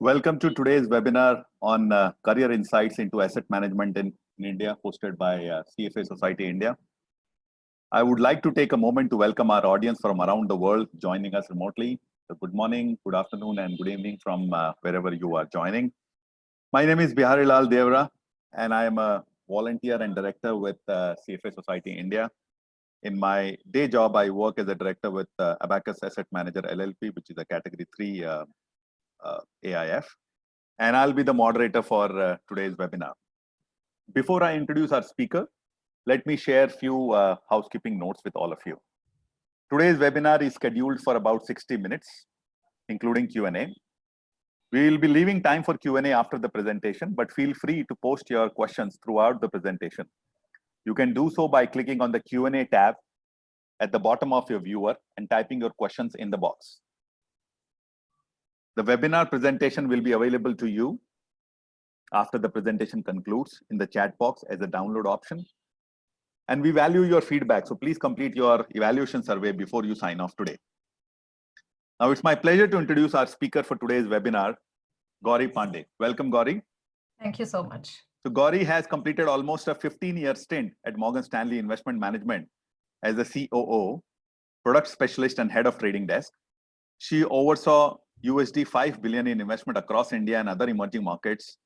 Welcome to today's webinar on career insights into asset management in India, hosted by CFA Society India. I would like to take a moment to welcome our audience from around the world joining us remotely. So good morning, good afternoon, and good evening from wherever you are joining. My name is Bihari Lal Devra, and I am a volunteer and director with CFA Society India. In my day job, I work as a director with Abacus Asset Manager LLP, which is a Category 3 AIF, and I'll be the moderator for today's webinar. Before I introduce our speaker, let me share a few housekeeping notes with all of you. Today's webinar is scheduled for about 60 minutes, including Q&A. We will be leaving time for Q&A after the presentation, but feel free to post your questions throughout the presentation. You can do so by clicking on the Q&A tab at the bottom of your viewer and typing your questions in the box. The webinar presentation will be available to you after the presentation concludes in the chat box as a download option. And we value your feedback, so please complete your evaluation survey before you sign off today. Now it's my pleasure to introduce our speaker for today's webinar, Gauri Pande. Welcome, Gauri. Thank you so much. So Gauri has completed almost a 15-year stint at Morgan Stanley Investment Management as a COO, product specialist and head of trading desk. She oversaw USD 5 billion in investment across India and other emerging markets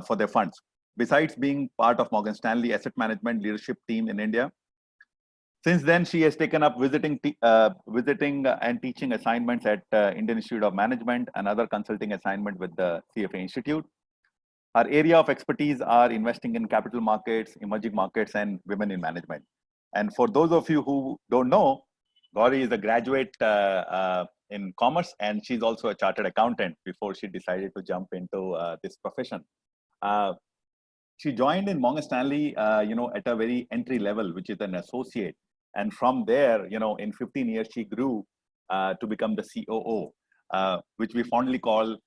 for their funds. Besides being part of Morgan Stanley Asset Management leadership team in India, since then she has taken up visiting and teaching assignments at Indian Institute of Management and other consulting assignment with the CFA Institute. Her area of expertise are investing in capital markets, emerging markets, and women in management. And for those of you who don't know, Gauri is a graduate in commerce, and she's also a chartered accountant before she decided to jump into this profession. She joined in Morgan Stanley, at a very entry level, which is an associate. And from there, in 15 years, she grew to become the COO, which we fondly call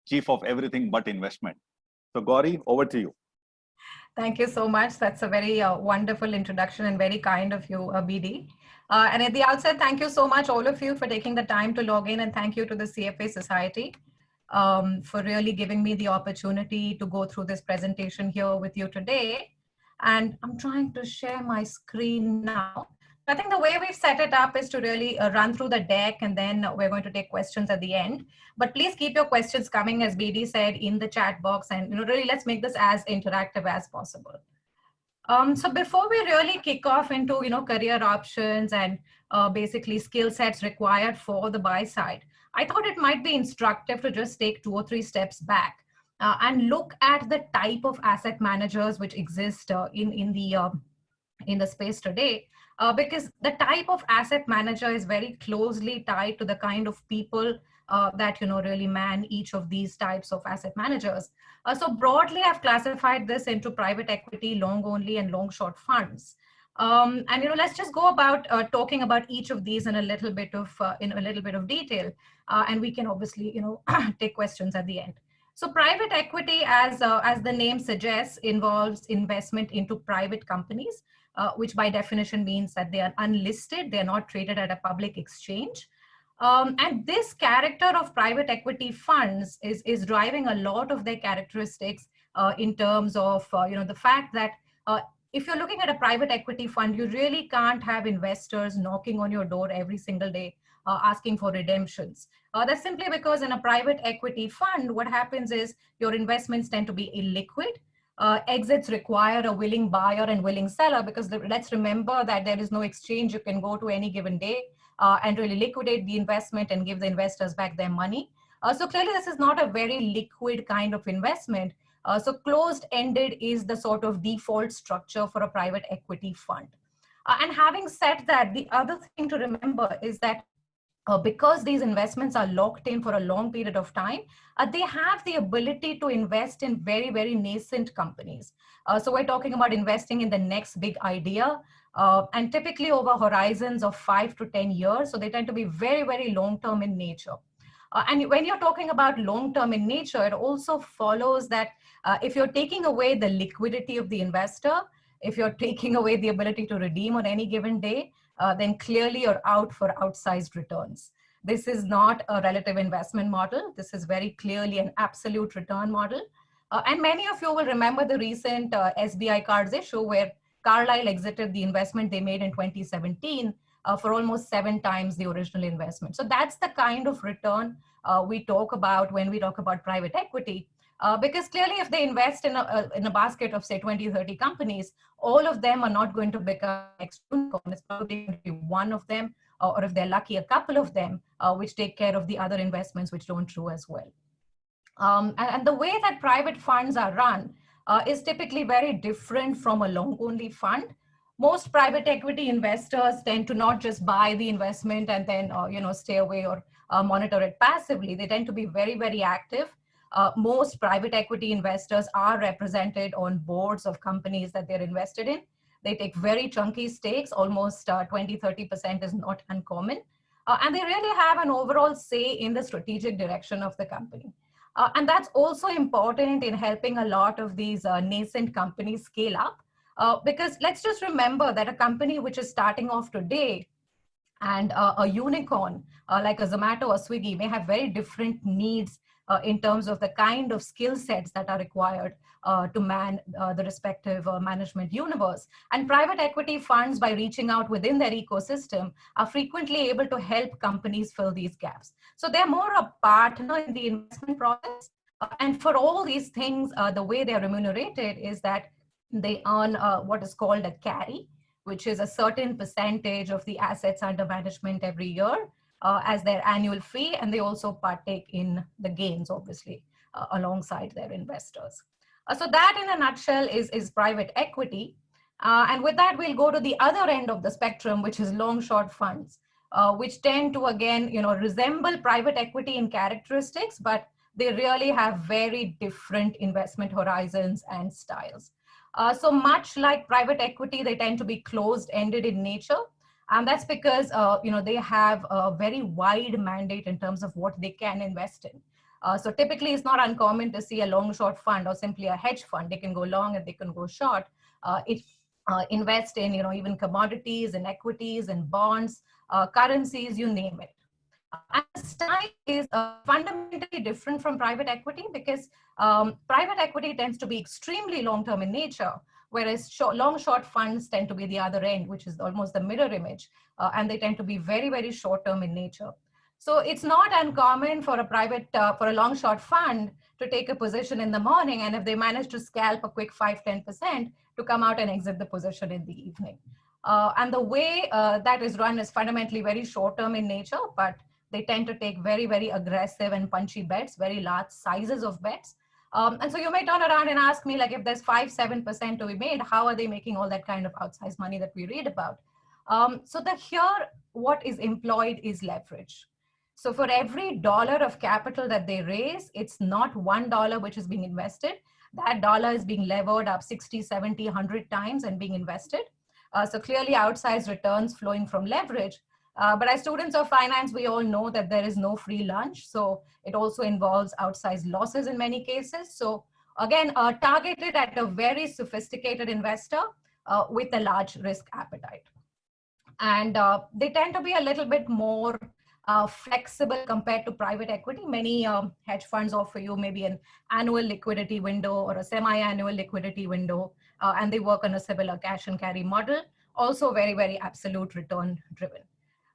chief of everything but investment. So Gauri, over to you. Thank you so much. That's a very wonderful introduction and very kind of you, BD. And at the outset, thank you so much, all of you, for taking the time to log in, and thank you to the CFA Society for really giving me the opportunity to go through this presentation here with you today. And I'm trying to share my screen now. I think the way we've set it up is to really run through the deck, and then we're going to take questions at the end. But please keep your questions coming, as BD said, in the chat box, and really let's make this as interactive as possible. So before we really kick off into career options and basically skill sets required for the buy side, I thought it might be instructive to just take 2 or 3 steps back and look at the type of asset managers which exist in the space today. Because the type of asset manager is very closely tied to the kind of people that really man each of these types of asset managers. So broadly, I've classified this into private equity, long only, and long short funds. And let's just go about talking about each of these in a little bit of detail, and we can obviously take questions at the end. So private equity, as the name suggests, involves investment into private companies, which by definition means that they are unlisted, they're not traded at a public exchange. And this character of private equity funds is driving a lot of their characteristics in terms of the fact that if you're looking at a private equity fund, you really can't have investors knocking on your door every single day asking for redemptions. That's simply because in a private equity fund, what happens is your investments tend to be illiquid. Exits require a willing buyer and willing seller, because let's remember that there is no exchange you can go to any given day and really liquidate the investment and give the investors back their money. So clearly this is not a very liquid kind of investment. So closed-ended is the sort of default structure for a private equity fund. And having said that, the other thing to remember is that because these investments are locked in for a long period of time, they have the ability to invest in very, very nascent companies. So we're talking about investing in the next big idea, and typically over horizons of 5 to 10 years. So they tend to be very, very long-term in nature. And when you're talking about long-term in nature, it also follows that if you're taking away the liquidity of the investor, if you're taking away the ability to redeem on any given day, then clearly you're out for outsized returns. This is not a relative investment model. This is very clearly an absolute return model. And many of you will remember the recent SBI cards issue where Carlyle exited the investment they made in 2017 for almost 7 times the original investment. So that's the kind of return we talk about when we talk about private equity. Because clearly if they invest in a basket of say 20, 30 companies, all of them are not going to become next unicorn. It's probably going to be one of them, or if they're lucky, a couple of them, which take care of the other investments which don't do as well. And the way that private funds are run is typically very different from a long-only fund. Most private equity investors tend to not just buy the investment and then stay away or monitor it passively. They tend to be very, very active. Most private equity investors are represented on boards of companies that they're invested in. They take very chunky stakes, almost 20, 30% is not uncommon. And they really have an overall say in the strategic direction of the company. And that's also important in helping a lot of these nascent companies scale up. Because let's just remember that a company which is starting off today and a unicorn like a Zomato or Swiggy may have very different needs in terms of the kind of skill sets that are required to man the respective management universe. And private equity funds, by reaching out within their ecosystem, are frequently able to help companies fill these gaps. So they're more a partner in the investment process. And for all these things, the way they're remunerated is that they earn what is called a carry, which is a certain percentage of the assets under management every year as their annual fee. And they also partake in the gains, obviously, alongside their investors. So that in a nutshell is private equity. And with that, we'll go to the other end of the spectrum, which is long short funds, which tend to, again, resemble private equity in characteristics, but they really have very different investment horizons and styles. So much like private equity, they tend to be closed-ended in nature. And that's because, they have a very wide mandate in terms of what they can invest in. So typically, it's not uncommon to see a long-short fund or simply a hedge fund. They can go long and they can go short. It invest in, even commodities and equities and bonds, currencies, you name it. And the style is fundamentally different from private equity because private equity tends to be extremely long-term in nature, whereas long-short funds tend to be the other end, which is almost the mirror image, and they tend to be very, very short-term in nature. So it's not uncommon for a long-short fund to take a position in the morning, and if they manage to scalp a quick 5-10%, to come out and exit the position in the evening. And the way that is run is fundamentally very short-term in nature, but they tend to take very, very aggressive and punchy bets, very large sizes of bets. And so you may turn around and ask me, like, if there's 5-7% to be made, how are they making all that kind of outsized money that we read about? So here, what is employed is leverage. So for every dollar of capital that they raise, it's not $1 which is being invested. That dollar is being levered up 60, 70, 100 times and being invested. So clearly outsized returns flowing from leverage. But as students of finance, we all know that there is no free lunch. So it also involves outsized losses in many cases. So again, targeted at a very sophisticated investor with a large risk appetite. And they tend to be a little bit more flexible compared to private equity. Many hedge funds offer you maybe an annual liquidity window or a semi-annual liquidity window, and they work on a similar cash and carry model, also very, very absolute return driven.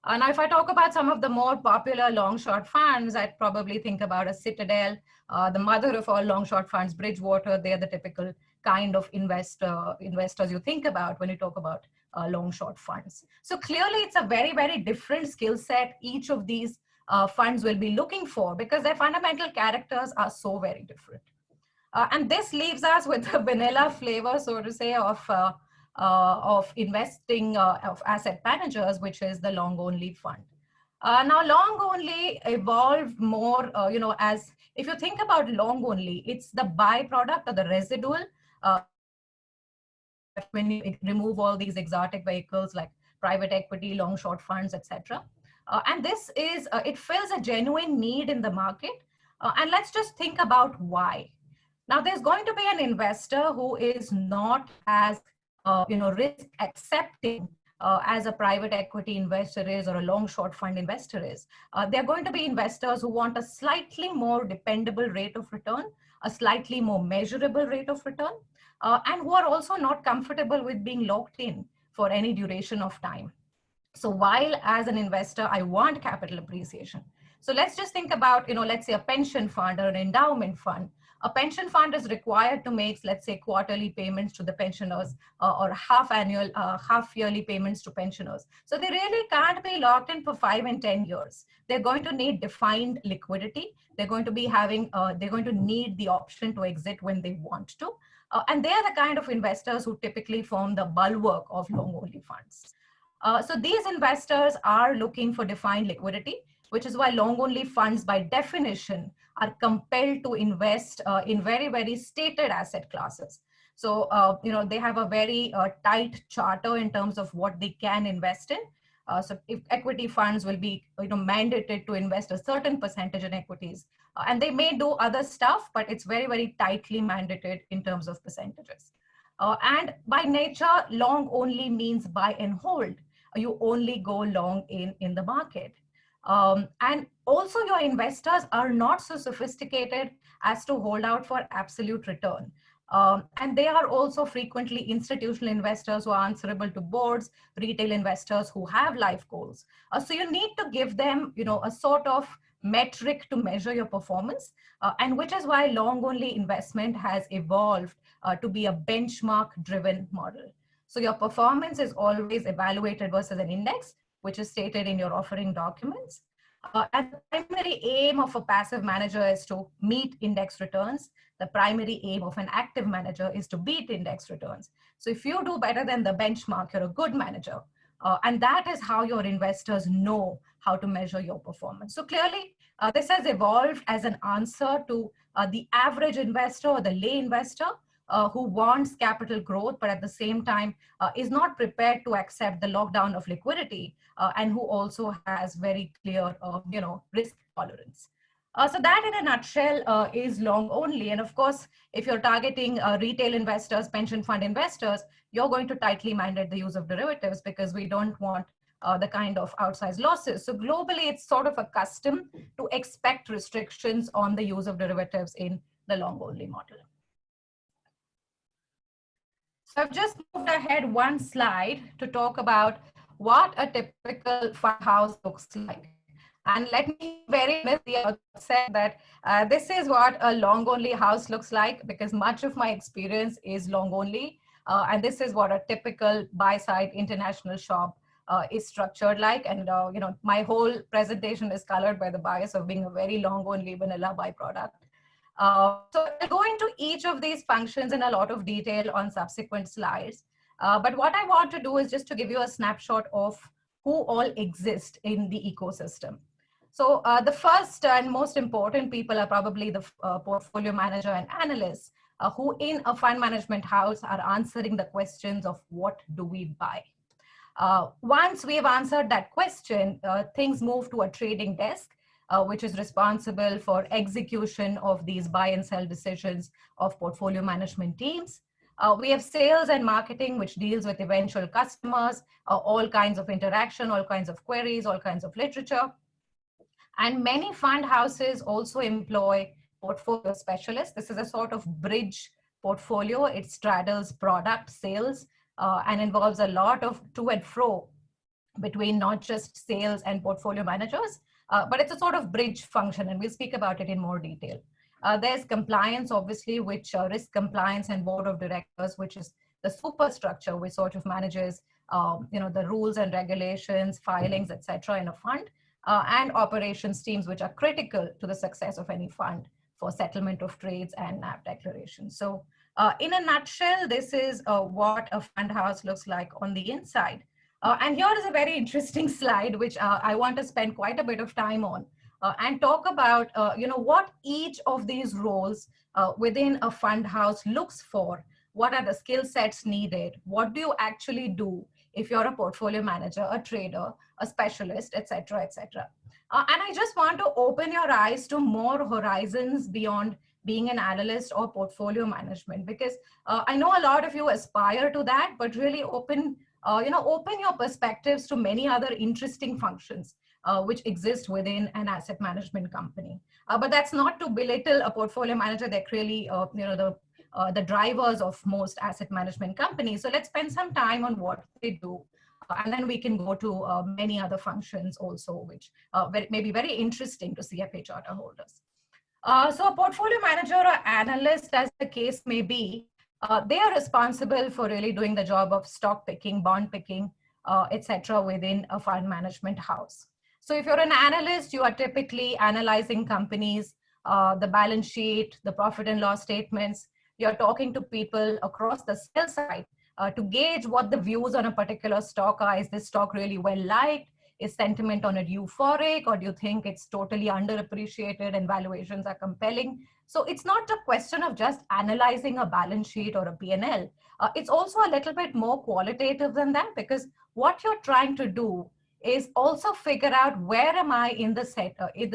Now, if I talk about some of the more popular long-short funds, I'd probably think about a Citadel, the mother of all long-short funds, Bridgewater. They're the typical kind of investors you think about when you talk about long-short funds. So clearly, it's a very, very different skill set each of these funds will be looking for because their fundamental characters are so very different. And this leaves us with the vanilla flavor, so to say, of investing of asset managers, which is the long-only fund. Now, long-only evolved more, as if you think about long-only, it's the byproduct or the residual when you remove all these exotic vehicles like private equity, long-short funds, etc. And this is, it fills a genuine need in the market. And let's just think about why. Now, there's going to be an investor who is not as risk accepting as a private equity investor is or a long short fund investor is. They're going to be investors who want a slightly more dependable rate of return, a slightly more measurable rate of return, and who are also not comfortable with being locked in for any duration of time. So while as an investor, I want capital appreciation. So let's just think about, let's say a pension fund or an endowment fund. A pension fund is required to make, let's say, quarterly payments to the pensioners or half yearly payments to pensioners. So they really can't be locked in for 5 and 10 years. They're going to need defined liquidity. They're going to be they're going to need the option to exit when they want to. And they are the kind of investors who typically form the bulwark of long-only funds. So these investors are looking for defined liquidity, which is why long-only funds by definition are compelled to invest in very, very stated asset classes. So, they have a very tight charter in terms of what they can invest in. So if equity funds will be mandated to invest a certain percentage in equities, and they may do other stuff, but it's very, very tightly mandated in terms of percentages. And by nature, long only means buy and hold. You only go long in the market. And also your investors are not so sophisticated as to hold out for absolute return. And they are also frequently institutional investors who are answerable to boards, retail investors who have life goals. So you need to give them, a sort of metric to measure your performance, and which is why long-only investment has evolved to be a benchmark-driven model. So your performance is always evaluated versus an index, which is stated in your offering documents. And the primary aim of a passive manager is to meet index returns. The primary aim of an active manager is to beat index returns. So if you do better than the benchmark, you're a good manager. And that is how your investors know how to measure your performance. So clearly, this has evolved as an answer to the average investor or the lay investor who wants capital growth, but at the same time is not prepared to accept the lockdown of liquidity, and who also has very clear, risk tolerance. So that in a nutshell is long only. And of course, if you're targeting retail investors, pension fund investors, you're going to tightly mandate the use of derivatives because we don't want the kind of outsized losses. So globally, it's sort of a custom to expect restrictions on the use of derivatives in the long only model. So I've just moved ahead one slide to talk about what a typical fund house looks like. And let me very honestly say that this is what a long only house looks like, because much of my experience is long only. And this is what a typical buy side international shop is structured like. And my whole presentation is colored by the bias of being a very long only vanilla byproduct. So I'll go into each of these functions in a lot of detail on subsequent slides. But what I want to do is just to give you a snapshot of who all exist in the ecosystem. So the first and most important people are probably the portfolio manager and analysts who in a fund management house are answering the questions of what do we buy. Once we have answered that question, things move to a trading desk, which is responsible for execution of these buy and sell decisions of portfolio management teams. We have sales and marketing, which deals with eventual customers, all kinds of interaction, all kinds of queries, all kinds of literature. And many fund houses also employ portfolio specialists. This is a sort of bridge portfolio. It straddles product sales and involves a lot of to and fro between not just sales and portfolio managers, but it's a sort of bridge function, and we'll speak about it in more detail. There's compliance, obviously, which risk compliance and board of directors, which is the superstructure which sort of manages the rules and regulations, filings, etc. in a fund, and operations teams, which are critical to the success of any fund for settlement of trades and NAV declarations. So in a nutshell, this is what a fund house looks like on the inside. And here is a very interesting slide, which I want to spend quite a bit of time on and talk about, what each of these roles within a fund house looks for. What are the skill sets needed? What do you actually do if you're a portfolio manager, a trader, a specialist, etc., etc. And I just want to open your eyes to more horizons beyond being an analyst or portfolio management, because I know a lot of you aspire to that, but really open open your perspectives to many other interesting functions which exist within an asset management company. But that's not to belittle a portfolio manager. They're really, the drivers of most asset management companies. So let's spend some time on what they do. And then we can go to many other functions also, which may be very interesting to CFA charter holders. So a portfolio manager or analyst, as the case may be, they are responsible for really doing the job of stock picking, bond picking, etc. within a fund management house. So if you're an analyst, you are typically analyzing companies, the balance sheet, the profit and loss statements. You're talking to people across the sell side to gauge what the views on a particular stock are. Is this stock really well liked? Is sentiment on it euphoric, or do you think it's totally underappreciated and valuations are compelling? So it's not a question of just analyzing a balance sheet or a P&L. It's also a little bit more qualitative than that, because what you're trying to do is also figure out where am I in the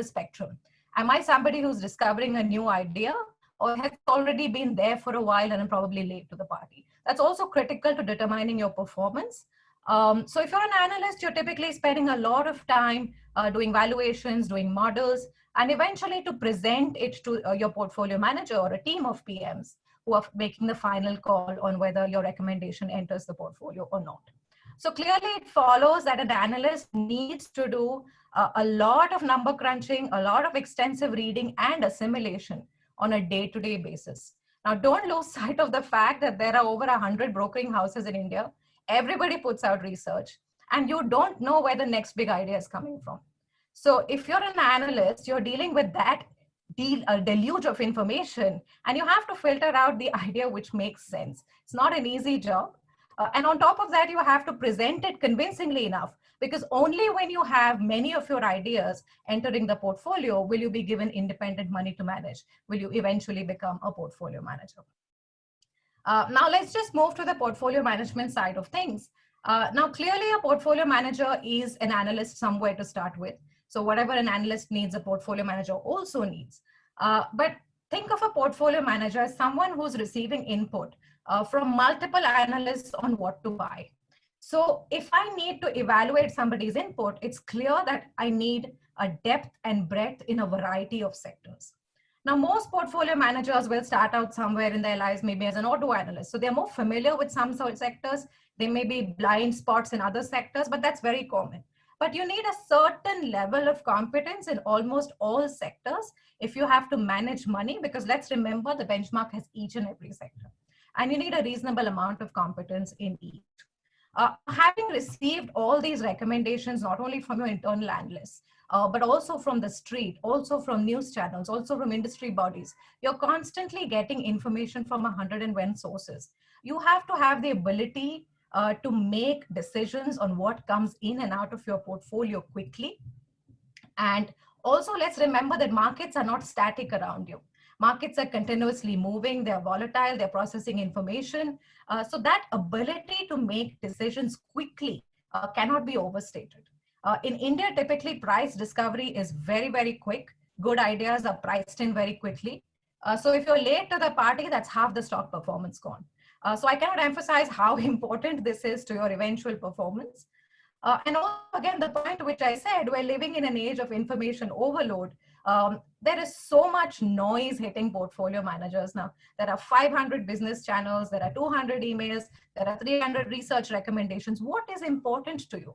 spectrum. Am I somebody who's discovering a new idea, or has already been there for a while and I'm probably late to the party? That's also critical to determining your performance. So if you're an analyst, you're typically spending a lot of time doing valuations, doing models, and eventually to present it to your portfolio manager or a team of PMs who are making the final call on whether your recommendation enters the portfolio or not. So clearly it follows that an analyst needs to do a lot of number crunching, a lot of extensive reading and assimilation on a day-to-day basis. Now, don't lose sight of the fact that there are over 100 brokering houses in India. Everybody puts out research, and you don't know where the next big idea is coming from. So if you're an analyst, you're dealing with that deluge of information, and you have to filter out the idea which makes sense. It's not an easy job. And on top of that, you have to present it convincingly enough, because only when you have many of your ideas entering the portfolio will you be given independent money to manage, will you eventually become a portfolio manager. Now let's just move to the portfolio management side of things. Now clearly a portfolio manager is an analyst somewhere to start with. So whatever an analyst needs, a portfolio manager also needs. But think of a portfolio manager as someone who's receiving input from multiple analysts on what to buy. So if I need to evaluate somebody's input, it's clear that I need a depth and breadth in a variety of sectors. Now, most portfolio managers will start out somewhere in their lives, maybe as an auto analyst. So they're more familiar with some sort of sectors. There may be blind spots in other sectors, but that's very common. But you need a certain level of competence in almost all sectors if you have to manage money, because let's remember the benchmark has each and every sector. And you need a reasonable amount of competence in each. Having received all these recommendations, not only from your internal analysts, but also from the street, also from news channels, also from industry bodies, you're constantly getting information from 101 sources. You have to have the ability to make decisions on what comes in and out of your portfolio quickly. And also, let's remember that markets are not static around you. Markets are continuously moving, they're volatile, they're processing information. So that ability to make decisions quickly cannot be overstated. In India, typically price discovery is very, very quick. Good ideas are priced in very quickly. So if you're late to the party, that's half the stock performance gone. So I cannot emphasize how important this is to your eventual performance. And also, again, the point which I said, we're living in an age of information overload. There is so much noise hitting portfolio managers now. There are 500 business channels, there are 200 emails, there are 300 research recommendations. What is important to you?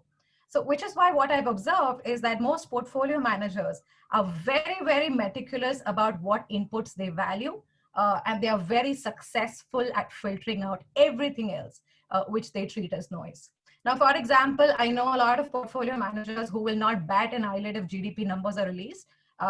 So, which is why what I've observed is that most portfolio managers are very, very meticulous about what inputs they value, and they are very successful at filtering out everything else, which they treat as noise. Now, for example, I know a lot of portfolio managers who will not bat an eyelid if GDP numbers are released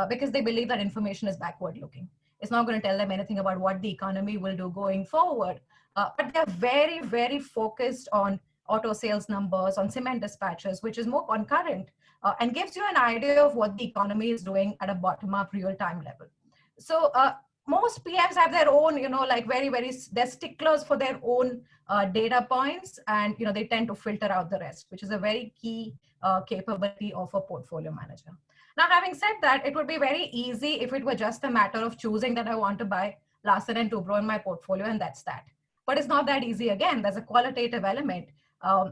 because they believe that information is backward looking. It's not going to tell them anything about what the economy will do going forward. But they're very, very focused on auto sales numbers, on cement dispatches, which is more concurrent and gives you an idea of what the economy is doing at a bottom-up real-time level. So most PMs have their own, like they're sticklers for their own data points, and, they tend to filter out the rest, which is a very key capability of a portfolio manager. Now, having said that, it would be very easy if it were just a matter of choosing that I want to buy Larsen & Toubro in my portfolio, and that's that. But it's not that easy. Again, there's a qualitative element.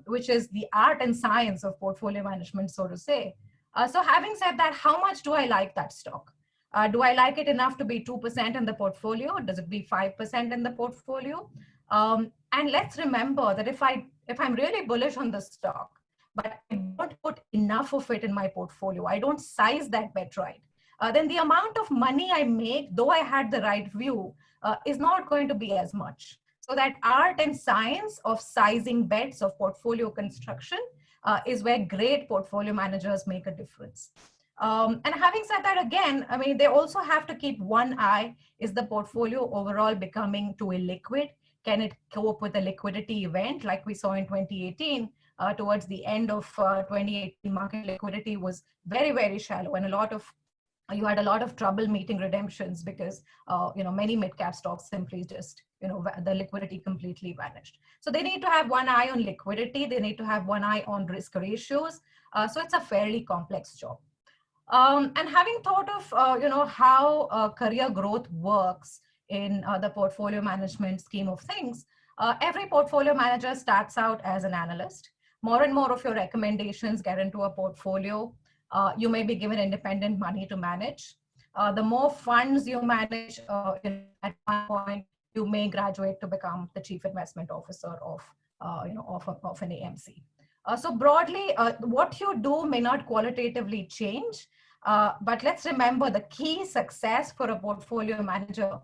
which is the art and science of portfolio management, so to say. So having said that, how much do I like that stock? Do I like it enough to be 2% in the portfolio? Does it be 5% in the portfolio? And let's remember that if I'm really bullish on the stock, but I don't put enough of it in my portfolio, I don't size that bet right, then the amount of money I make, though I had the right view, is not going to be as much. So that art and science of sizing bets, of portfolio construction, is where great portfolio managers make a difference. And having said that, again, I mean, they also have to keep one eye. Is the portfolio overall becoming too illiquid? Can it cope with a liquidity event like we saw in 2018? Towards the end of 2018, market liquidity was very, very shallow, and you had a lot of trouble meeting redemptions because many mid-cap stocks simply just, the liquidity completely vanished. So they need to have one eye on liquidity. They need to have one eye on risk ratios. So it's a fairly complex job. And having thought of how career growth works in the portfolio management scheme of things, every portfolio manager starts out as an analyst. More and more of your recommendations get into a portfolio. You may be given independent money to manage. The more funds you manage, at one point you may graduate to become the chief investment officer of an AMC. So broadly, what you do may not qualitatively change, but let's remember the key success for a portfolio manager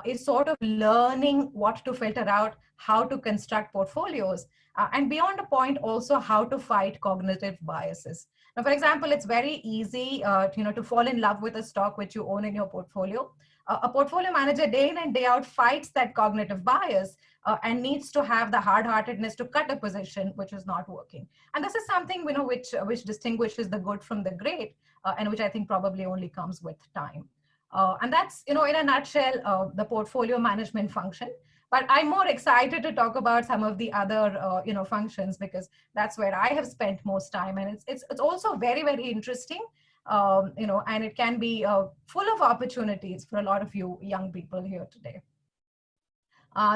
is sort of learning what to filter out, how to construct portfolios, and beyond a point also how to fight cognitive biases. Now, for example, it's very easy to fall in love with a stock which you own in your portfolio. A portfolio manager day in and day out fights that cognitive bias and needs to have the hard-heartedness to cut a position which is not working. And this is something which distinguishes the good from the great, and which I think probably only comes with time. And that's, in a nutshell, the portfolio management function. But I'm more excited to talk about some of the other, functions, because that's where I have spent most time, and it's also very, very interesting, and it can be full of opportunities for a lot of you young people here today.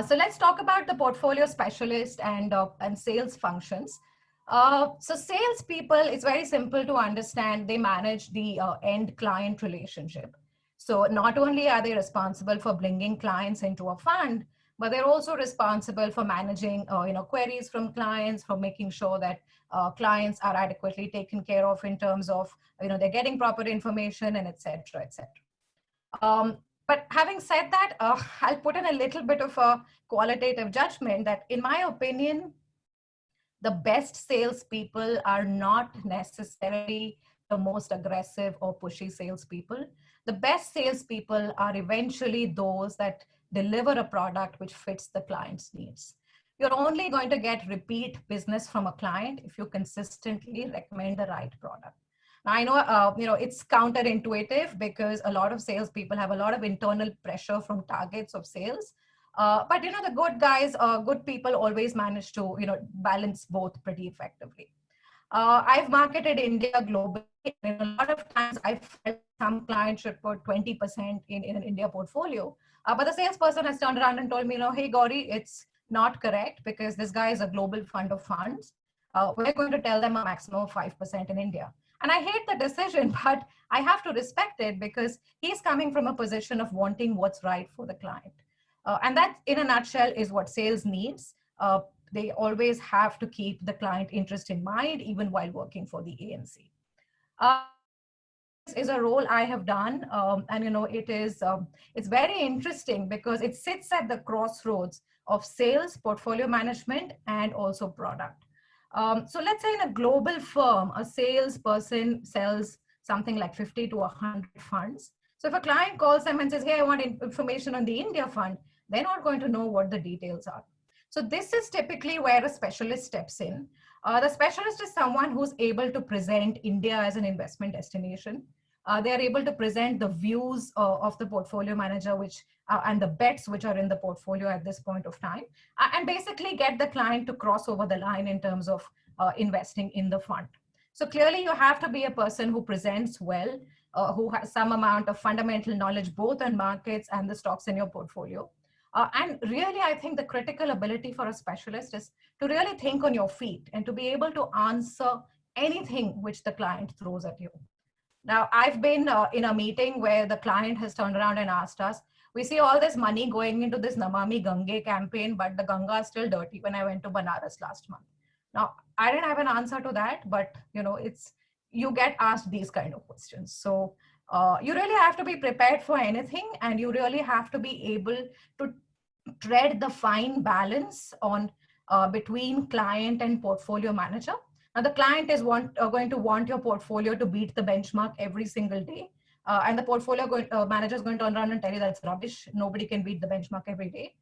So let's talk about the portfolio specialist and sales functions. So salespeople, it's very simple to understand. They manage the end client relationship. So not only are they responsible for bringing clients into a fund, but they're also responsible for managing queries from clients, for making sure that clients are adequately taken care of in terms of they're getting proper information, and et cetera, et cetera. But having said that, I'll put in a little bit of a qualitative judgment that, in my opinion, the best salespeople are not necessarily the most aggressive or pushy salespeople. The best salespeople are eventually those that deliver a product which fits the client's needs. You're only going to get repeat business from a client if you consistently recommend the right product. Now, I know, it's counterintuitive because a lot of salespeople have a lot of internal pressure from targets of sales. But, the good guys, good people always manage to, balance both pretty effectively. I've marketed India globally. And a lot of times I felt some clients should put 20% in an India portfolio. But the salesperson has turned around and told me, hey, Gauri, it's not correct because this guy is a global fund of funds. We're going to tell them a maximum of 5% in India. And I hate the decision, but I have to respect it because he's coming from a position of wanting what's right for the client. And that, in a nutshell, is what sales needs. They always have to keep the client interest in mind, even while working for the AMC. Is a role I have done, and it's very interesting because it sits at the crossroads of sales, portfolio management, and also product. So let's say in a global firm, a salesperson sells something like 50 to 100 funds. So if a client calls them and says, hey, I want information on the India fund, they're not going to know what the details are. So this is typically where a specialist steps in. The specialist is someone who's able to present India as an investment destination. They are able to present the views of the portfolio manager, and the bets which are in the portfolio at this point of time, and basically get the client to cross over the line in terms of investing in the fund. So clearly you have to be a person who presents well, who has some amount of fundamental knowledge, both on markets and the stocks in your portfolio. And really, I think the critical ability for a specialist is to really think on your feet and to be able to answer anything which the client throws at you. Now, I've been in a meeting where the client has turned around and asked us, we see all this money going into this Namami Gange campaign, but the Ganga is still dirty when I went to Banaras last month. Now, I didn't have an answer to that, but you get asked these kind of questions. So you really have to be prepared for anything, and you really have to be able to tread the fine balance on between client and portfolio manager. Now, the client is going to want your portfolio to beat the benchmark every single day. And the portfolio manager is going to turn around and tell you that's rubbish. Nobody can beat the benchmark every day.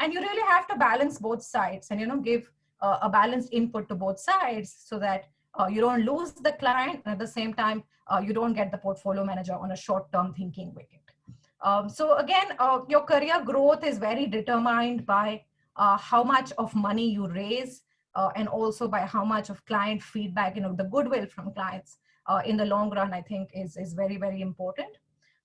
And you really have to balance both sides and, give a balanced input to both sides so that you don't lose the client. And at the same time, you don't get the portfolio manager on a short-term thinking wicket. So again, your career growth is very determined by how much of money you raise, and also by how much of client feedback, the goodwill from clients in the long run, I think is very, very important.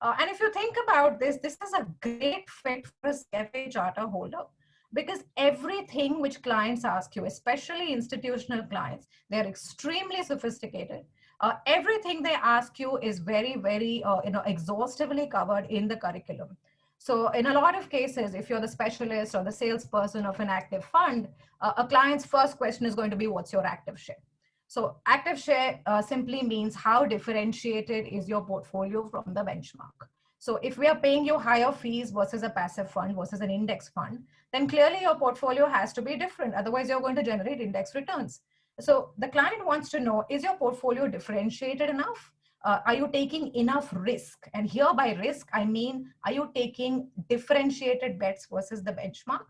And if you think about this is a great fit for a CFA charter holder, because everything which clients ask you, especially institutional clients, they're extremely sophisticated. Everything they ask you is very, very, exhaustively covered in the curriculum. So in a lot of cases, if you're the specialist or the salesperson of an active fund, a client's first question is going to be, what's your active share? So active share simply means how differentiated is your portfolio from the benchmark. So if we are paying you higher fees versus a passive fund versus an index fund, then clearly your portfolio has to be different. Otherwise, you're going to generate index returns. So the client wants to know, is your portfolio differentiated enough? Are you taking enough risk? And here by risk, I mean, are you taking differentiated bets versus the benchmark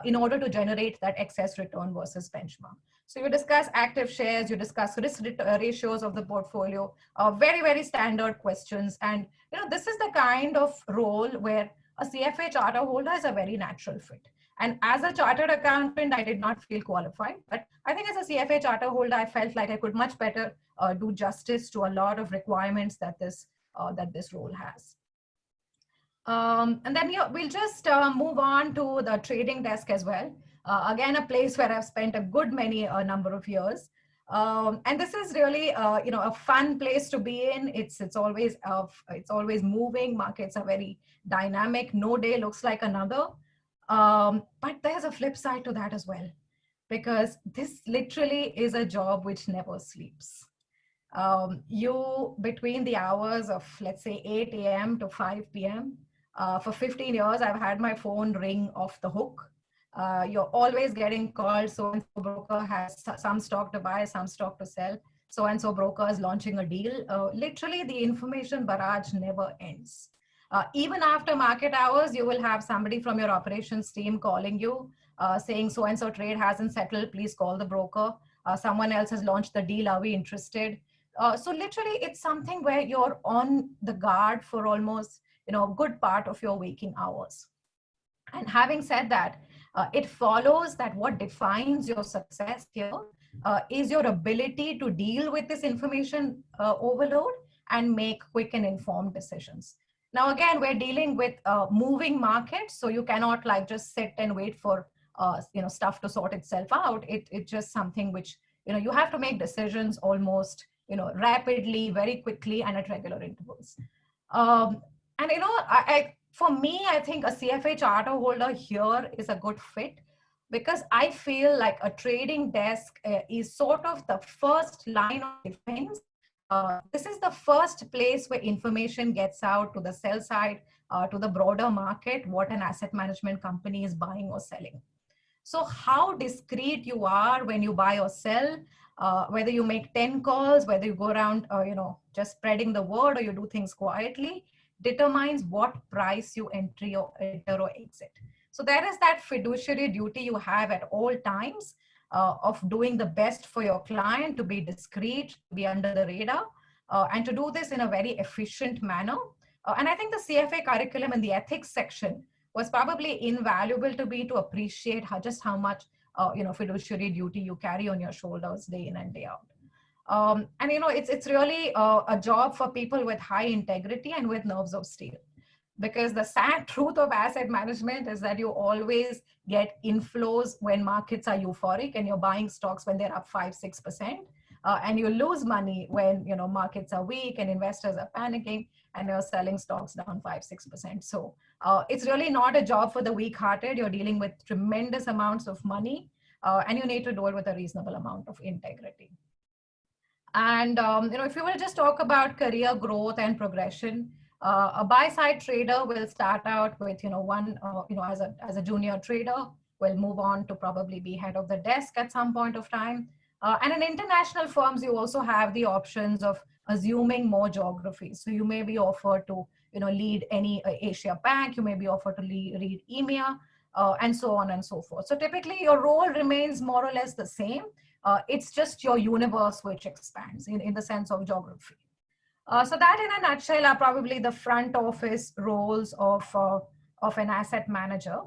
in order to generate that excess return versus benchmark? So you discuss active shares, you discuss risk ratios of the portfolio, very, very standard questions. And this is the kind of role where a CFA charter holder is a very natural fit. And as a chartered accountant, I did not feel qualified. But I think as a CFA charter holder, I felt like I could much better do justice to a lot of requirements that this role has. And then we'll just move on to the trading desk as well. Again, a place where I've spent a good many number of years. And this is really, a fun place to be in. It's always moving. Markets are very dynamic. No day looks like another. But there's a flip side to that as well, because this literally is a job which never sleeps. You, between the hours of, let's say, 8 a.m. to 5 p.m., for 15 years, I've had my phone ring off the hook. You're always getting called. So-and-so broker has some stock to buy, some stock to sell. So-and-so broker is launching a deal. Literally, the information barrage never ends. Even after market hours, you will have somebody from your operations team calling you, saying so-and-so trade hasn't settled, please call the broker. Someone else has launched the deal, are we interested? So literally, it's something where you're on the guard for almost a good part of your waking hours. And having said that, it follows that what defines your success here is your ability to deal with this information overload and make quick and informed decisions. Now, again, we're dealing with moving markets, so you cannot just sit and wait for stuff to sort itself out. It's just something which you have to make decisions almost rapidly, very quickly, and at regular intervals. And for me, I think a CFA charter holder here is a good fit, because I feel like a trading desk is sort of the first line of defense. This is the first place where information gets out to the sell side, to the broader market, what an asset management company is buying or selling. So how discreet you are when you buy or sell, whether you make 10 calls, whether you go around, just spreading the word, or you do things quietly, determines what price you enter or exit. So there is that fiduciary duty you have at all times of doing the best for your client, to be discreet, to be under the radar, and to do this in a very efficient manner. And I think the CFA curriculum in the ethics section was probably invaluable to me to appreciate just how much fiduciary duty you carry on your shoulders day in and day out. And it's really a job for people with high integrity and with nerves of steel. because the sad truth of asset management is that you always get inflows when markets are euphoric and you're buying stocks when they're up 5-6%, and you lose money when markets are weak and investors are panicking and you're selling stocks down 5-6%. So it's really not a job for the weak-hearted. You're dealing with tremendous amounts of money, and you need to do it with a reasonable amount of integrity. And if you will just talk about career growth and progression, a buy-side trader will start out with as a junior trader, will move on to probably be head of the desk at some point of time. And in international firms, you also have the options of assuming more geographies. So you may be offered to lead any Asia Pac, you may be offered to lead EMEA, and so on and so forth. So typically your role remains more or less the same. It's just your universe which expands in the sense of geography. So that in a nutshell are probably the front office roles of an asset manager.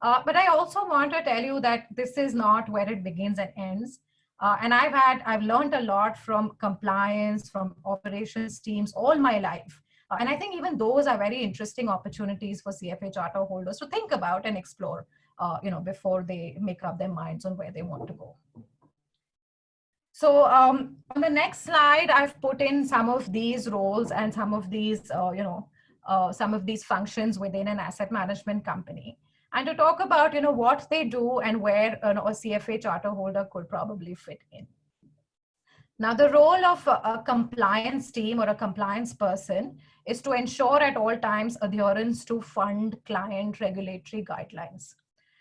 But I also want to tell you that this is not where it begins and ends. And I've learned a lot from compliance, from operations teams all my life. And I think even those are very interesting opportunities for CFA charter holders to think about and explore, before they make up their minds on where they want to go. So on the next slide, I've put in some of these roles and some of these, some of these functions within an asset management company, and to talk about, what they do and where a CFA charter holder could probably fit in. Now, the role of a compliance team or a compliance person is to ensure at all times adherence to fund client regulatory guidelines.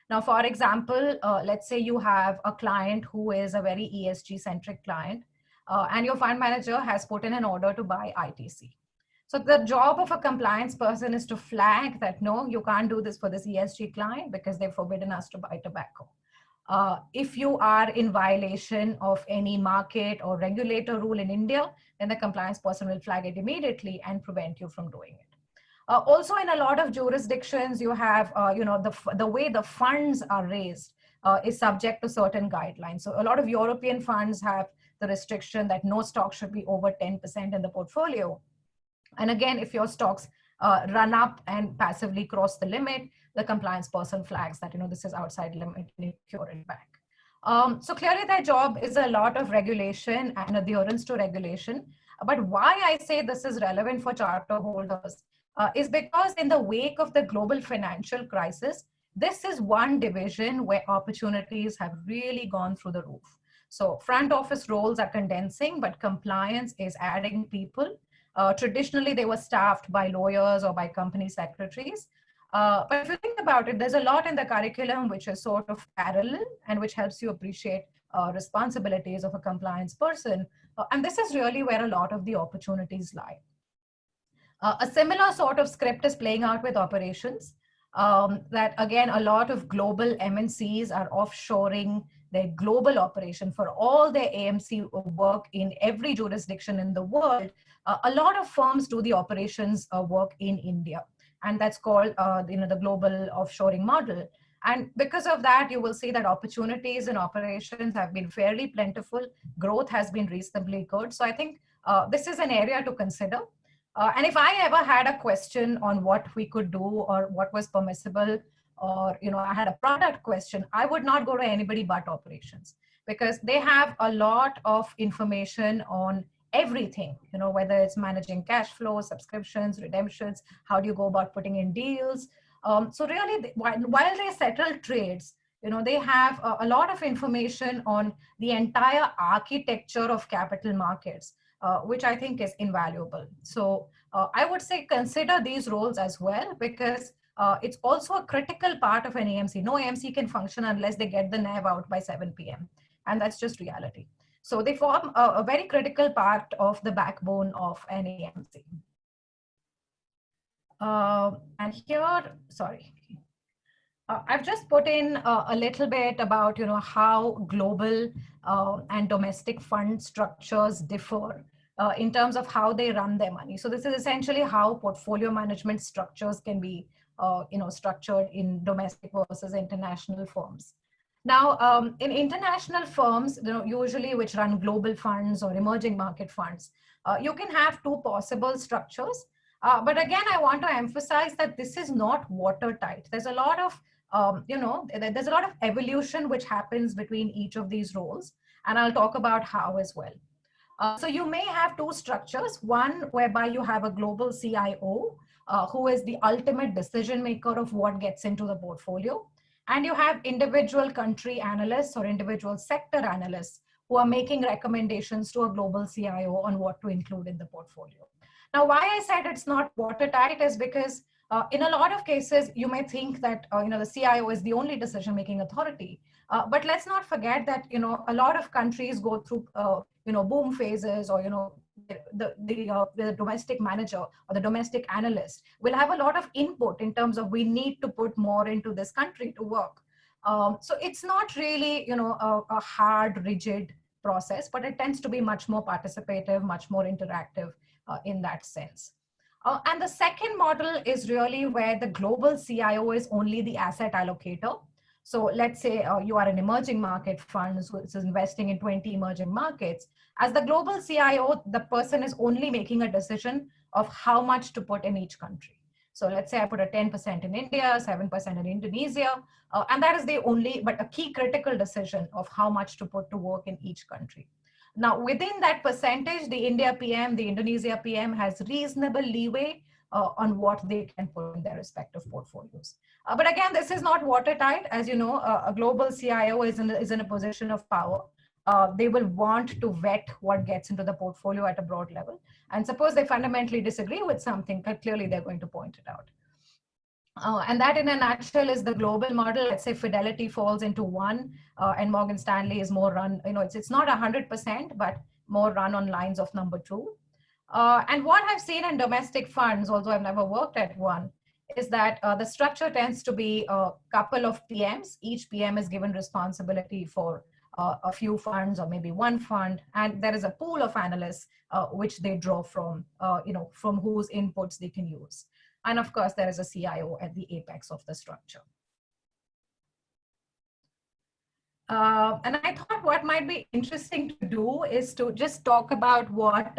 Now, for example, let's say you have a client who is a very ESG-centric client, and your fund manager has put in an order to buy ITC. So the job of a compliance person is to flag that, no, you can't do this for this ESG client because they've forbidden us to buy tobacco. If you are in violation of any market or regulator rule in India, then the compliance person will flag it immediately and prevent you from doing it. Also, in a lot of jurisdictions, you have, the way the funds are raised is subject to certain guidelines. So a lot of European funds have the restriction that no stock should be over 10% in the portfolio. And again, if your stocks run up and passively cross the limit, the compliance person flags that, this is outside limit and you cure it back. So clearly their job is a lot of regulation and adherence to regulation. But why I say this is relevant for charter holders is because in the wake of the global financial crisis, this is one division where opportunities have really gone through the roof. So front office roles are condensing, but compliance is adding people. Traditionally, they were staffed by lawyers or by company secretaries. But if you think about it, there's a lot in the curriculum which is sort of parallel and which helps you appreciate responsibilities of a compliance person. And this is really where a lot of the opportunities lie. A similar sort of script is playing out with operations. That again, a lot of global MNCs are offshoring their global operation for all their AMC work in every jurisdiction in the world. A lot of firms do the operations work in India, and that's called the global offshoring model. And because of that, you will see that opportunities in operations have been fairly plentiful. Growth has been reasonably good. So I think this is an area to consider. And if I ever had a question on what we could do or what was permissible, or I had a product question, I would not go to anybody but operations, because they have a lot of information on everything, whether it's managing cash flow, subscriptions, redemptions, how do you go about putting in deals. So really, while they settle trades, they have a lot of information on the entire architecture of capital markets, which I think is invaluable. So I would say consider these roles as well, because it's also a critical part of an AMC. No AMC can function unless they get the NAV out by 7 p.m. And that's just reality. So they form a very critical part of the backbone of an AMC. And here, sorry. I've just put in a little bit about, how global and domestic fund structures differ in terms of how they run their money. So this is essentially how portfolio management structures can be, structured in domestic versus international firms. Now, in international firms, usually which run global funds or emerging market funds, you can have two possible structures. But again, I want to emphasize that this is not watertight. There's a lot of, there's a lot of evolution which happens between each of these roles. And I'll talk about how as well. So you may have two structures, one whereby you have a global CIO, who is the ultimate decision maker of what gets into the portfolio. And you have individual country analysts or individual sector analysts who are making recommendations to a global CIO on what to include in the portfolio. Now, why I said it's not watertight is because in a lot of cases, you may think that the CIO is the only decision-making authority. But let's not forget that a lot of countries go through boom phases, or the domestic manager or the domestic analyst will have a lot of input in terms of we need to put more into this country to work. So it's not really a hard, rigid process, but it tends to be much more participative, much more interactive in that sense. And the second model is really where the global CIO is only the asset allocator. So let's say you are an emerging market fund who is investing in 20 emerging markets. As the global CIO, the person is only making a decision of how much to put in each country. So let's say I put a 10% in India, 7% in Indonesia, and that is the only, but a key critical decision of how much to put to work in each country. Now, within that percentage, the India PM, the Indonesia PM has reasonable leeway on what they can put in their respective portfolios. But again, this is not watertight. As you know, a global CIO is in a position of power. They will want to vet what gets into the portfolio at a broad level. And suppose they fundamentally disagree with something, clearly they're going to point it out. And that in a nutshell is the global model. Let's say Fidelity falls into one, and Morgan Stanley is more run, it's not 100%, but more run on lines of number two. And what I've seen in domestic funds, although I've never worked at one, is that the structure tends to be a couple of PMs. Each PM is given responsibility for a few funds or maybe one fund, and there is a pool of analysts which they draw from, from whose inputs they can use. And of course, there is a CIO at the apex of the structure. And I thought what might be interesting to do is to just talk about what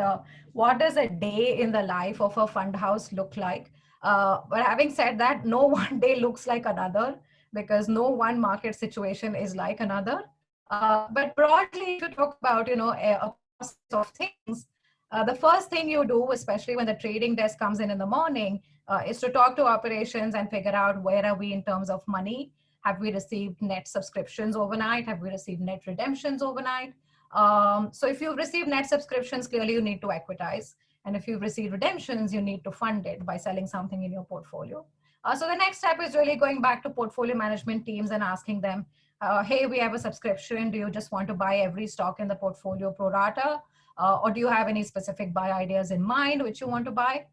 does a day in the life of a fund house look like. But having said that, no one day looks like another, because no one market situation is like another. But broadly, if you talk about a process of things, the first thing you do, especially when the trading desk comes in the morning, is to talk to operations and figure out where are we in terms of money. Have we received net subscriptions overnight? Have we received net redemptions overnight? So if you've received net subscriptions, clearly you need to equitize. And if you've received redemptions, you need to fund it by selling something in your portfolio. So the next step is really going back to portfolio management teams and asking them, hey, we have a subscription. Do you just want to buy every stock in the portfolio pro rata? Or do you have any specific buy ideas in mind which you want to buy?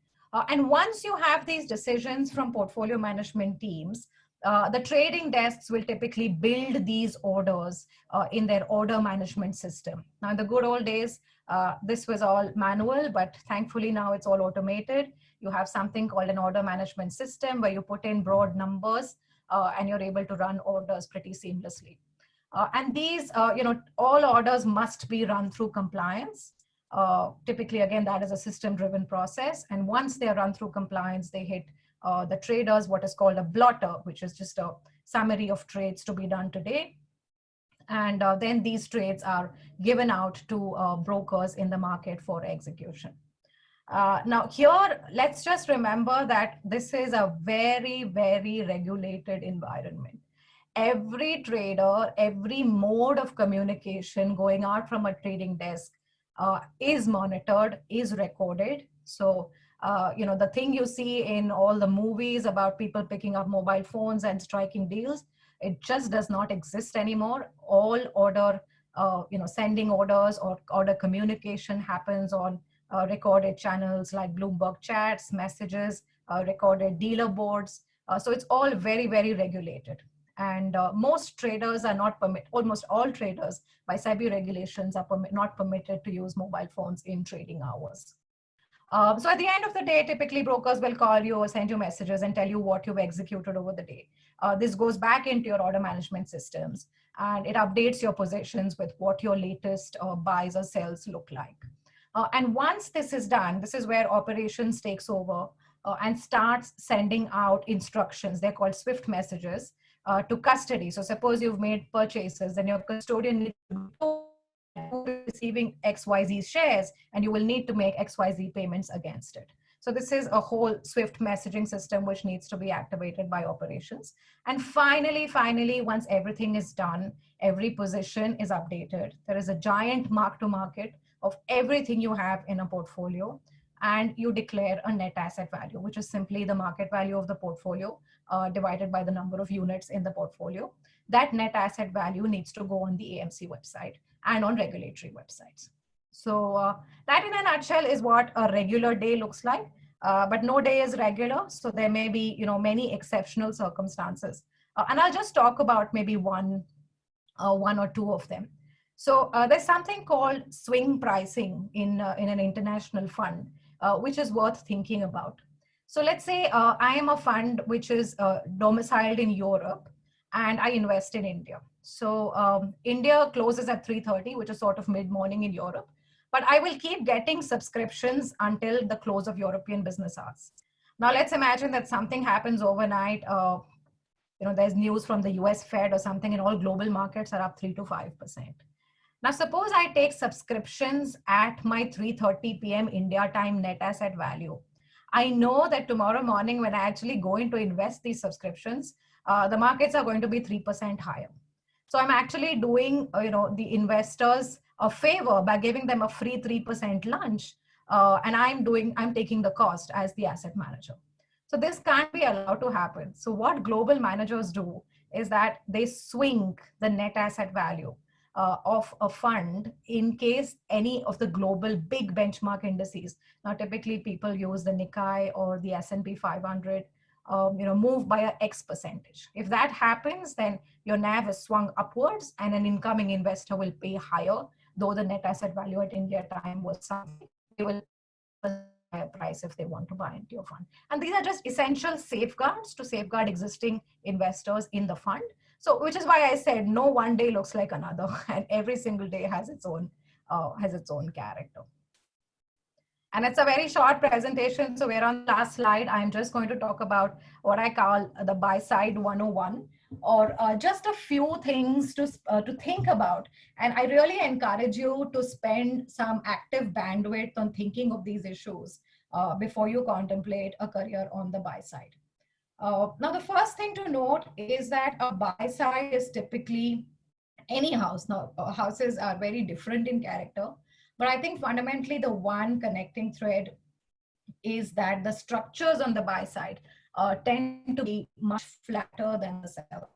And once you have these decisions from portfolio management teams, the trading desks will typically build these orders in their order management system. Now, in the good old days, this was all manual, but thankfully now it's all automated. You have something called an order management system where you put in broad numbers and you're able to run orders pretty seamlessly. And these, all orders must be run through compliance. Typically, again, that is a system-driven process. And once they are run through compliance, they hit the traders what is called a blotter, which is just a summary of trades to be done today. And then these trades are given out to brokers in the market for execution. Now here, let's just remember that this is a very, very regulated environment. Every trader, every mode of communication going out from a trading desk is monitored, is recorded. So the thing you see in all the movies about people picking up mobile phones and striking deals, it just does not exist anymore. All order, sending orders or order communication happens on recorded channels like Bloomberg chats, messages, recorded dealer boards. So it's all very, very regulated. And most traders are not almost all traders by SEBI regulations are not permitted to use mobile phones in trading hours. So at the end of the day, typically brokers will call you or send you messages and tell you what you've executed over the day. This goes back into your order management systems and it updates your positions with what your latest buys or sells look like. And once this is done, this is where operations takes over and starts sending out instructions. They're called swift messages to custody. So suppose you've made purchases, then your custodian needs to be told who is receiving XYZ shares, and you will need to make XYZ payments against it. So this is a whole swift messaging system which needs to be activated by operations. And finally, once everything is done, every position is updated. There is a giant mark to market of everything you have in a portfolio, and you declare a net asset value, which is simply the market value of the portfolio divided by the number of units in the portfolio. That net asset value needs to go on the AMC website and on regulatory websites. So that in a nutshell is what a regular day looks like. But no day is regular, so there may be many exceptional circumstances, and I'll just talk about maybe one or two of them. So there's something called swing pricing in an international fund, which is worth thinking about. So let's say I am a fund which is domiciled in Europe, and I invest in India. So India closes at 3:30, which is sort of mid-morning in Europe. But I will keep getting subscriptions until the close of European business hours. Now let's imagine that something happens overnight. There's news from the US Fed or something, and all global markets are up 3 to 5%. Now suppose I take subscriptions at my 3:30 p.m. India time net asset value. I know that tomorrow morning when I actually go in to invest these subscriptions, the markets are going to be 3% higher. So I'm actually doing the investors a favor by giving them a free 3% lunch, and I'm taking the cost as the asset manager. So this can't be allowed to happen. So what global managers do is that they swing the net asset value of a fund in case any of the global big benchmark indices. Now typically people use the Nikkei or the S&P 500, move by a X percentage. If that happens, then your NAV is swung upwards and an incoming investor will pay higher, though the net asset value at India time was something. They will pay a higher price if they want to buy into your fund. And these are just essential safeguards to safeguard existing investors in the fund. So, which is why I said no one day looks like another, and every single day has its own character. And it's a very short presentation, so we're on the last slide. I'm just going to talk about what I call the buy side 101, or just a few things to think about. And I really encourage you to spend some active bandwidth on thinking of these issues before you contemplate a career on the buy side. Now, the first thing to note is that a buy side is typically any house. Now, houses are very different in character, but I think fundamentally the one connecting thread is that the structures on the buy side tend to be much flatter than the sell.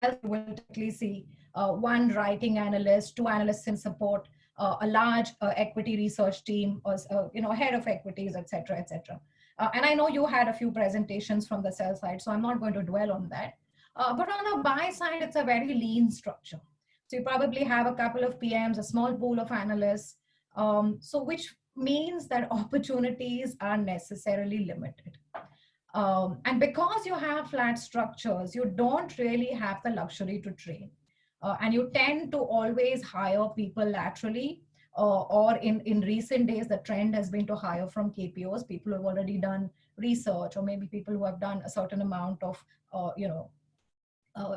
You will typically see one writing analyst, two analysts in support, a large equity research team, or head of equities, etc., etc. And I know you had a few presentations from the sell side, so I'm not going to dwell on that. But on the buy side, it's a very lean structure. So you probably have a couple of PMs, a small pool of analysts, so which means that opportunities are necessarily limited. And because you have flat structures, you don't really have the luxury to train. And you tend to always hire people laterally, or in recent days, the trend has been to hire from KPOs, people who have already done research, or maybe people who have done a certain amount of,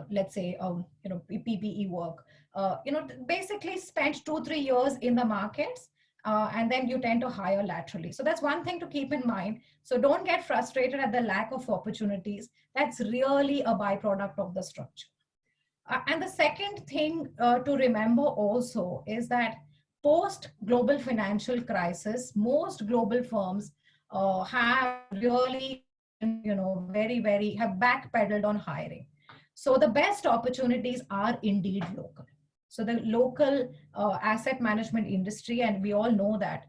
let's say, PPE work. Basically spent 2-3 years in the markets, and then you tend to hire laterally. So that's one thing to keep in mind. So don't get frustrated at the lack of opportunities. That's really a byproduct of the structure. And the second thing to remember also is that post global financial crisis, most global firms have really, have backpedaled on hiring. So the best opportunities are indeed local. So the local asset management industry, and we all know that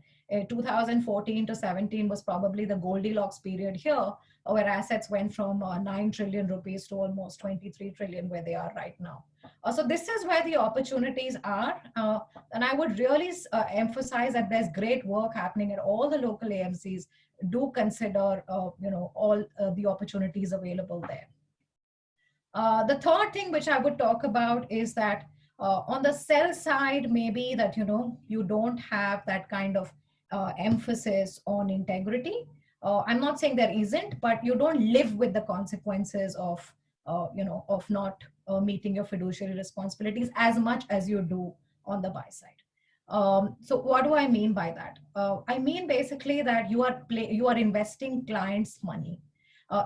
2014 to 17 was probably the Goldilocks period here, where assets went from 9 trillion rupees to almost 23 trillion where they are right now. So this is where the opportunities are. And I would really emphasize that there's great work happening at all the local AMCs. Do consider, all the opportunities available there. The third thing which I would talk about is that On the sell side, maybe that, you don't have that kind of emphasis on integrity. I'm not saying there isn't, but you don't live with the consequences of not meeting your fiduciary responsibilities as much as you do on the buy side. So what do I mean by that? I mean basically that you are investing clients' money.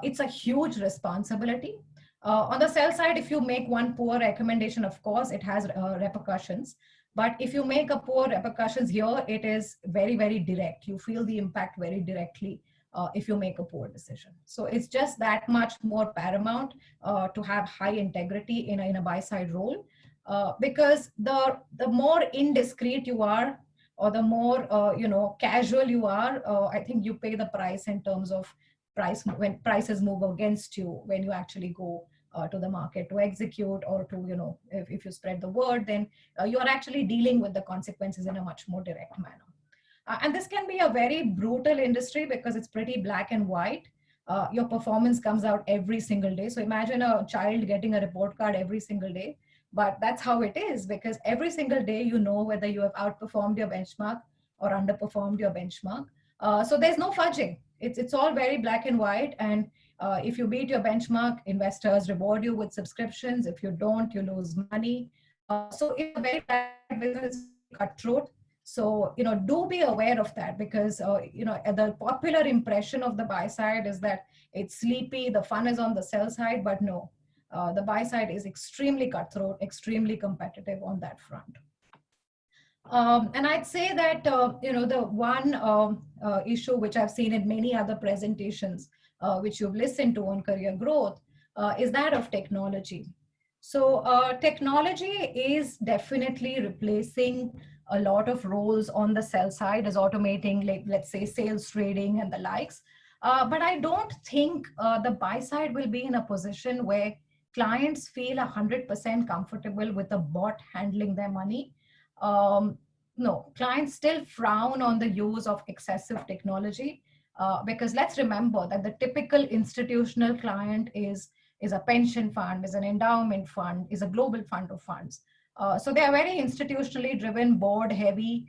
It's a huge responsibility. On the sell side, if you make one poor recommendation, of course, it has repercussions. But if you make a poor repercussions here, it is very, very direct. You feel the impact very directly if you make a poor decision. So it's just that much more paramount to have high integrity in a buy side role, because the more indiscreet you are, or the more casual you are, I think you pay the price in terms of price when prices move against you, when you actually go to the market to execute, or to if you spread the word, then you are actually dealing with the consequences in a much more direct manner. And this can be a very brutal industry because it's pretty black and white. Your performance comes out every single day. So imagine a child getting a report card every single day. But that's how it is, because every single day you know whether you have outperformed your benchmark or underperformed your benchmark. So there's no fudging. It's all very black and white. And if you beat your benchmark, investors reward you with subscriptions. If you don't, you lose money. So it's a very bad business, cutthroat. So, do be aware of that, because, the popular impression of the buy side is that it's sleepy, the fun is on the sell side, but no, the buy side is extremely cutthroat, extremely competitive on that front. And I'd say that, the one issue which I've seen in many other presentations, which you've listened to on career growth, is that of technology. So technology is definitely replacing a lot of roles on the sell side, as automating, like, let's say, sales, trading, and the likes. But I don't think the buy side will be in a position where clients feel 100% comfortable with a bot handling their money. No, clients still frown on the use of excessive technology, because let's remember that the typical institutional client is a pension fund, is an endowment fund, is a global fund of funds. So they are very institutionally driven, board heavy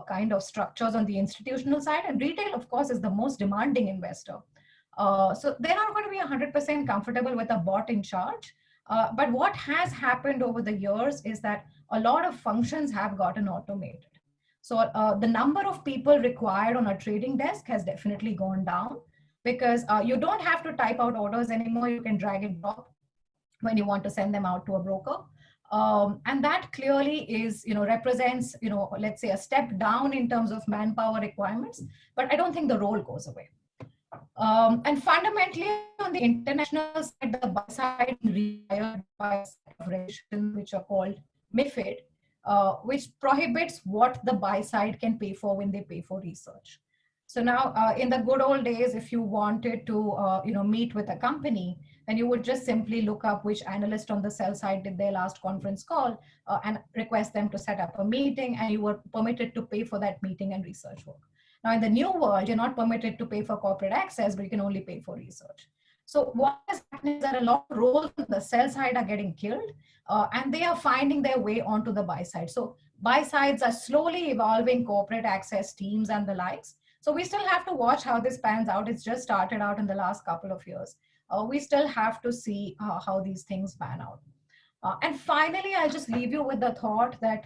kind of structures on the institutional side. And retail, of course, is the most demanding investor. So they're not going to be 100% comfortable with a bot in charge. But what has happened over the years is that a lot of functions have gotten automated. So the number of people required on a trading desk has definitely gone down, because you don't have to type out orders anymore. You can drag and drop when you want to send them out to a broker. And that clearly is, represents, let's say, a step down in terms of manpower requirements, but I don't think the role goes away. And fundamentally, on the international side, the buy side required by a set of regulations which are called MiFID, which prohibits what the buy side can pay for when they pay for research. So now, in the good old days, if you wanted to, meet with a company, then you would just simply look up which analyst on the sell side did their last conference call and request them to set up a meeting, and you were permitted to pay for that meeting and research work. Now, in the new world, you're not permitted to pay for corporate access, but you can only pay for research. So what is happening is that a lot of roles on the sell side are getting killed, and they are finding their way onto the buy side. So buy sides are slowly evolving corporate access teams and the likes. So we still have to watch how this pans out. It's just started out in the last couple of years. We still have to see how these things pan out. And finally, I'll just leave you with the thought that,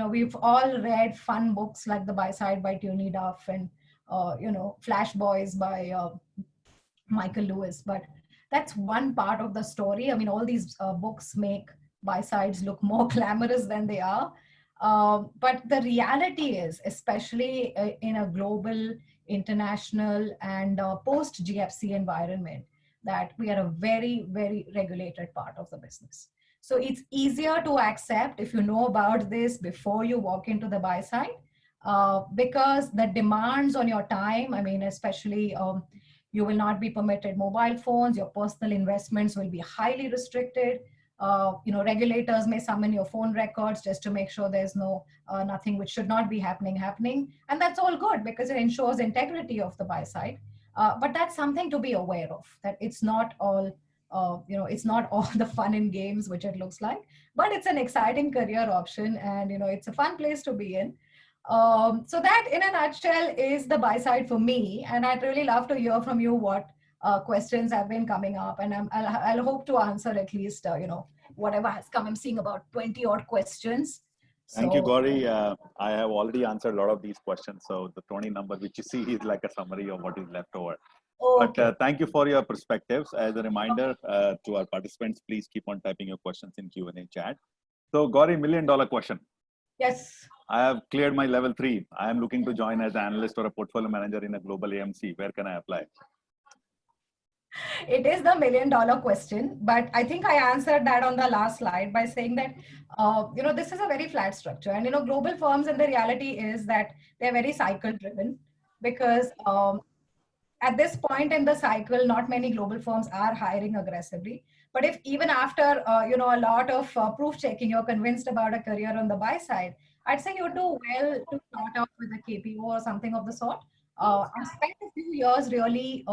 we've all read fun books like The Buy Side by Tony Duff and, Flash Boys by Michael Lewis. But that's one part of the story. I mean, all these books make buy sides look more glamorous than they are. But the reality is, especially in a global, international, and post-GFC environment, that we are a very, very regulated part of the business. So it's easier to accept if you know about this before you walk into the buy side, because the demands on your time, I mean, especially you will not be permitted mobile phones, your personal investments will be highly restricted. Regulators may summon your phone records just to make sure there's nothing which should not be happening. And that's all good because it ensures integrity of the buy side. But that's something to be aware of, that it's not all it's not all the fun and games, which it looks like, but it's an exciting career option, and it's a fun place to be in. So that, in a nutshell, is the buy side for me. And I'd really love to hear from you what questions have been coming up, and I'll hope to answer at least whatever has come. I'm seeing about 20 odd questions. Thank you, So, Gauri. I have already answered a lot of these questions. So the 20 number which you see is like a summary of what is left over. okay. But thank you for your perspectives. As a reminder to our participants, please keep on typing your questions in Q&A chat. So Gauri, $1 million question. Yes. I have cleared my level 3. I am looking to join as an analyst or a portfolio manager in a global AMC. Where can I apply? It is the $1 million question, but I think I answered that on the last slide by saying that, this is a very flat structure. And, global firms, and the reality is that they're very cycle driven, because at this point in the cycle, not many global firms are hiring aggressively. But if even after, a lot of proof checking, you're convinced about a career on the buy side, I'd say you do well to start out with a KPO or something of the sort. And spend a few years really,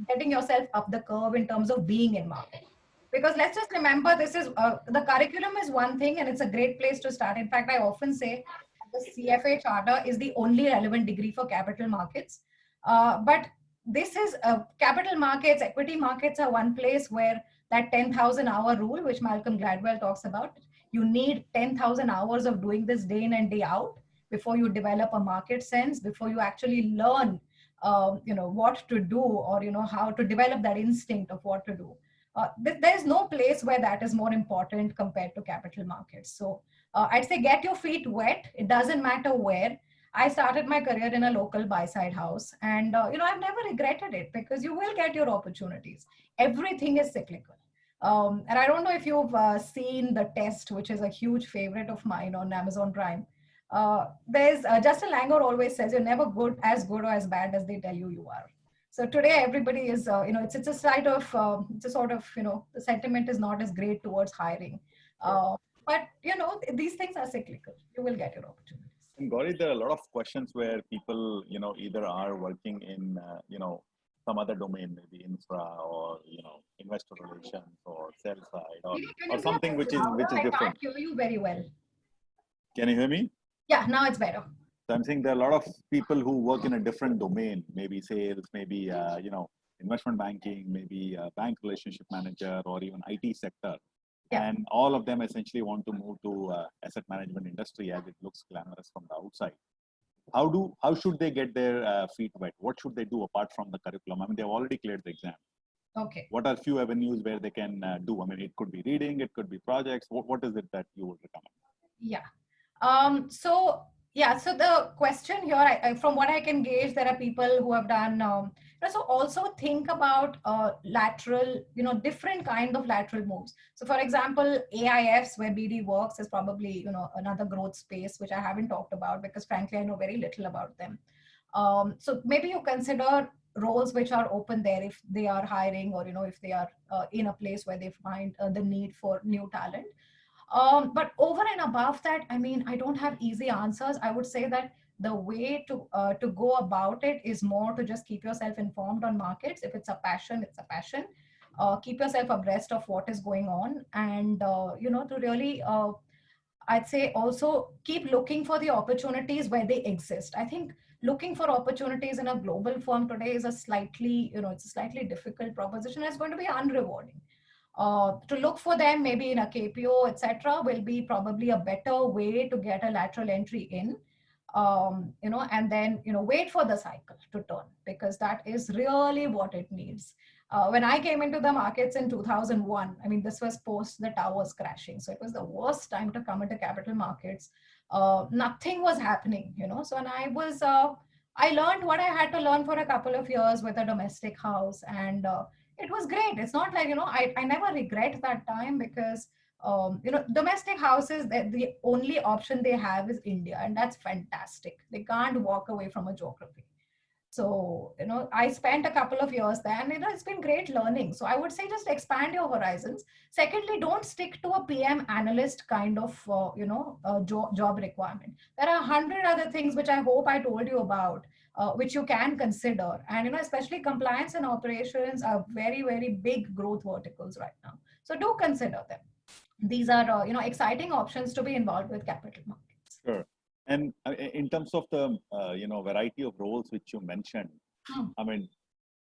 getting yourself up the curve in terms of being in market. Because let's just remember, this is the curriculum is one thing, and it's a great place to start. In fact, I often say the CFA charter is the only relevant degree for capital markets. But this is capital markets, equity markets are one place where that 10,000 hour rule, which Malcolm Gladwell talks about, you need 10,000 hours of doing this day in and day out before you develop a market sense, before you actually learn what to do, or how to develop that instinct of what to do. There's no place where that is more important compared to capital markets. So I'd say get your feet wet. It doesn't matter where. I started my career in a local buy-side house, and I've never regretted it, because you will get your opportunities. Everything is cyclical. And I don't know if you've seen The Test, which is a huge favorite of mine on Amazon Prime. There's Justin Langer always says you're never as good or as bad as they tell you are. So today everybody is, it's a side of, it's a sort of, the sentiment is not as great towards hiring. But these things are cyclical. You will get your opportunities. And Gauri, there are a lot of questions where people, either are working in, some other domain, maybe infra or, investor relations or sell side or something which is different. I can't hear you very well. Can you hear me? Yeah, now it's better. So I'm saying there are a lot of people who work in a different domain, maybe sales, maybe, investment banking, maybe a bank relationship manager, or even IT sector. Yeah. And all of them essentially want to move to asset management industry as it looks glamorous from the outside. How should they get their feet wet? What should they do apart from the curriculum? I mean, they've already cleared the exam. Okay. What are few avenues where they can do? I mean, it could be reading, it could be projects. What is it that you would recommend? Yeah. So the question here, from what I can gauge, there are people who have done, so also think about lateral, different kind of lateral moves. So for example, AIFs, where BD works, is probably, another growth space, which I haven't talked about because frankly, I know very little about them. So maybe you consider roles which are open there if they are hiring, or, if they are in a place where they find the need for new talent. But over and above that, I mean, I don't have easy answers. I would say that the way to go about it is more to just keep yourself informed on markets. If it's a passion, it's a passion. Keep yourself abreast of what is going on, and to really, I'd say also keep looking for the opportunities where they exist. I think looking for opportunities in a global firm today is a slightly, it's a slightly difficult proposition. It's going to be unrewarding. To look for them maybe in a KPO, etc., will be probably a better way to get a lateral entry in, and then, wait for the cycle to turn, because that is really what it needs. When I came into the markets in 2001, I mean, this was post the towers crashing. So it was the worst time to come into capital markets. Nothing was happening, So, and I learned what I had to learn for a couple of years with a domestic house, and it was great. It's not like, I never regret that time, because, domestic houses, the only option they have is India, and that's fantastic. They can't walk away from a geography. So, I spent a couple of years there and, it's been great learning. So I would say just expand your horizons. Secondly, don't stick to a PM analyst kind of, job requirement. There are 100 other things which I hope I told you about, which you can consider. And, especially compliance and operations are very, very big growth verticals right now. So do consider them. These are, exciting options to be involved with capital markets. Sure. And in terms of the variety of roles which you mentioned, I mean,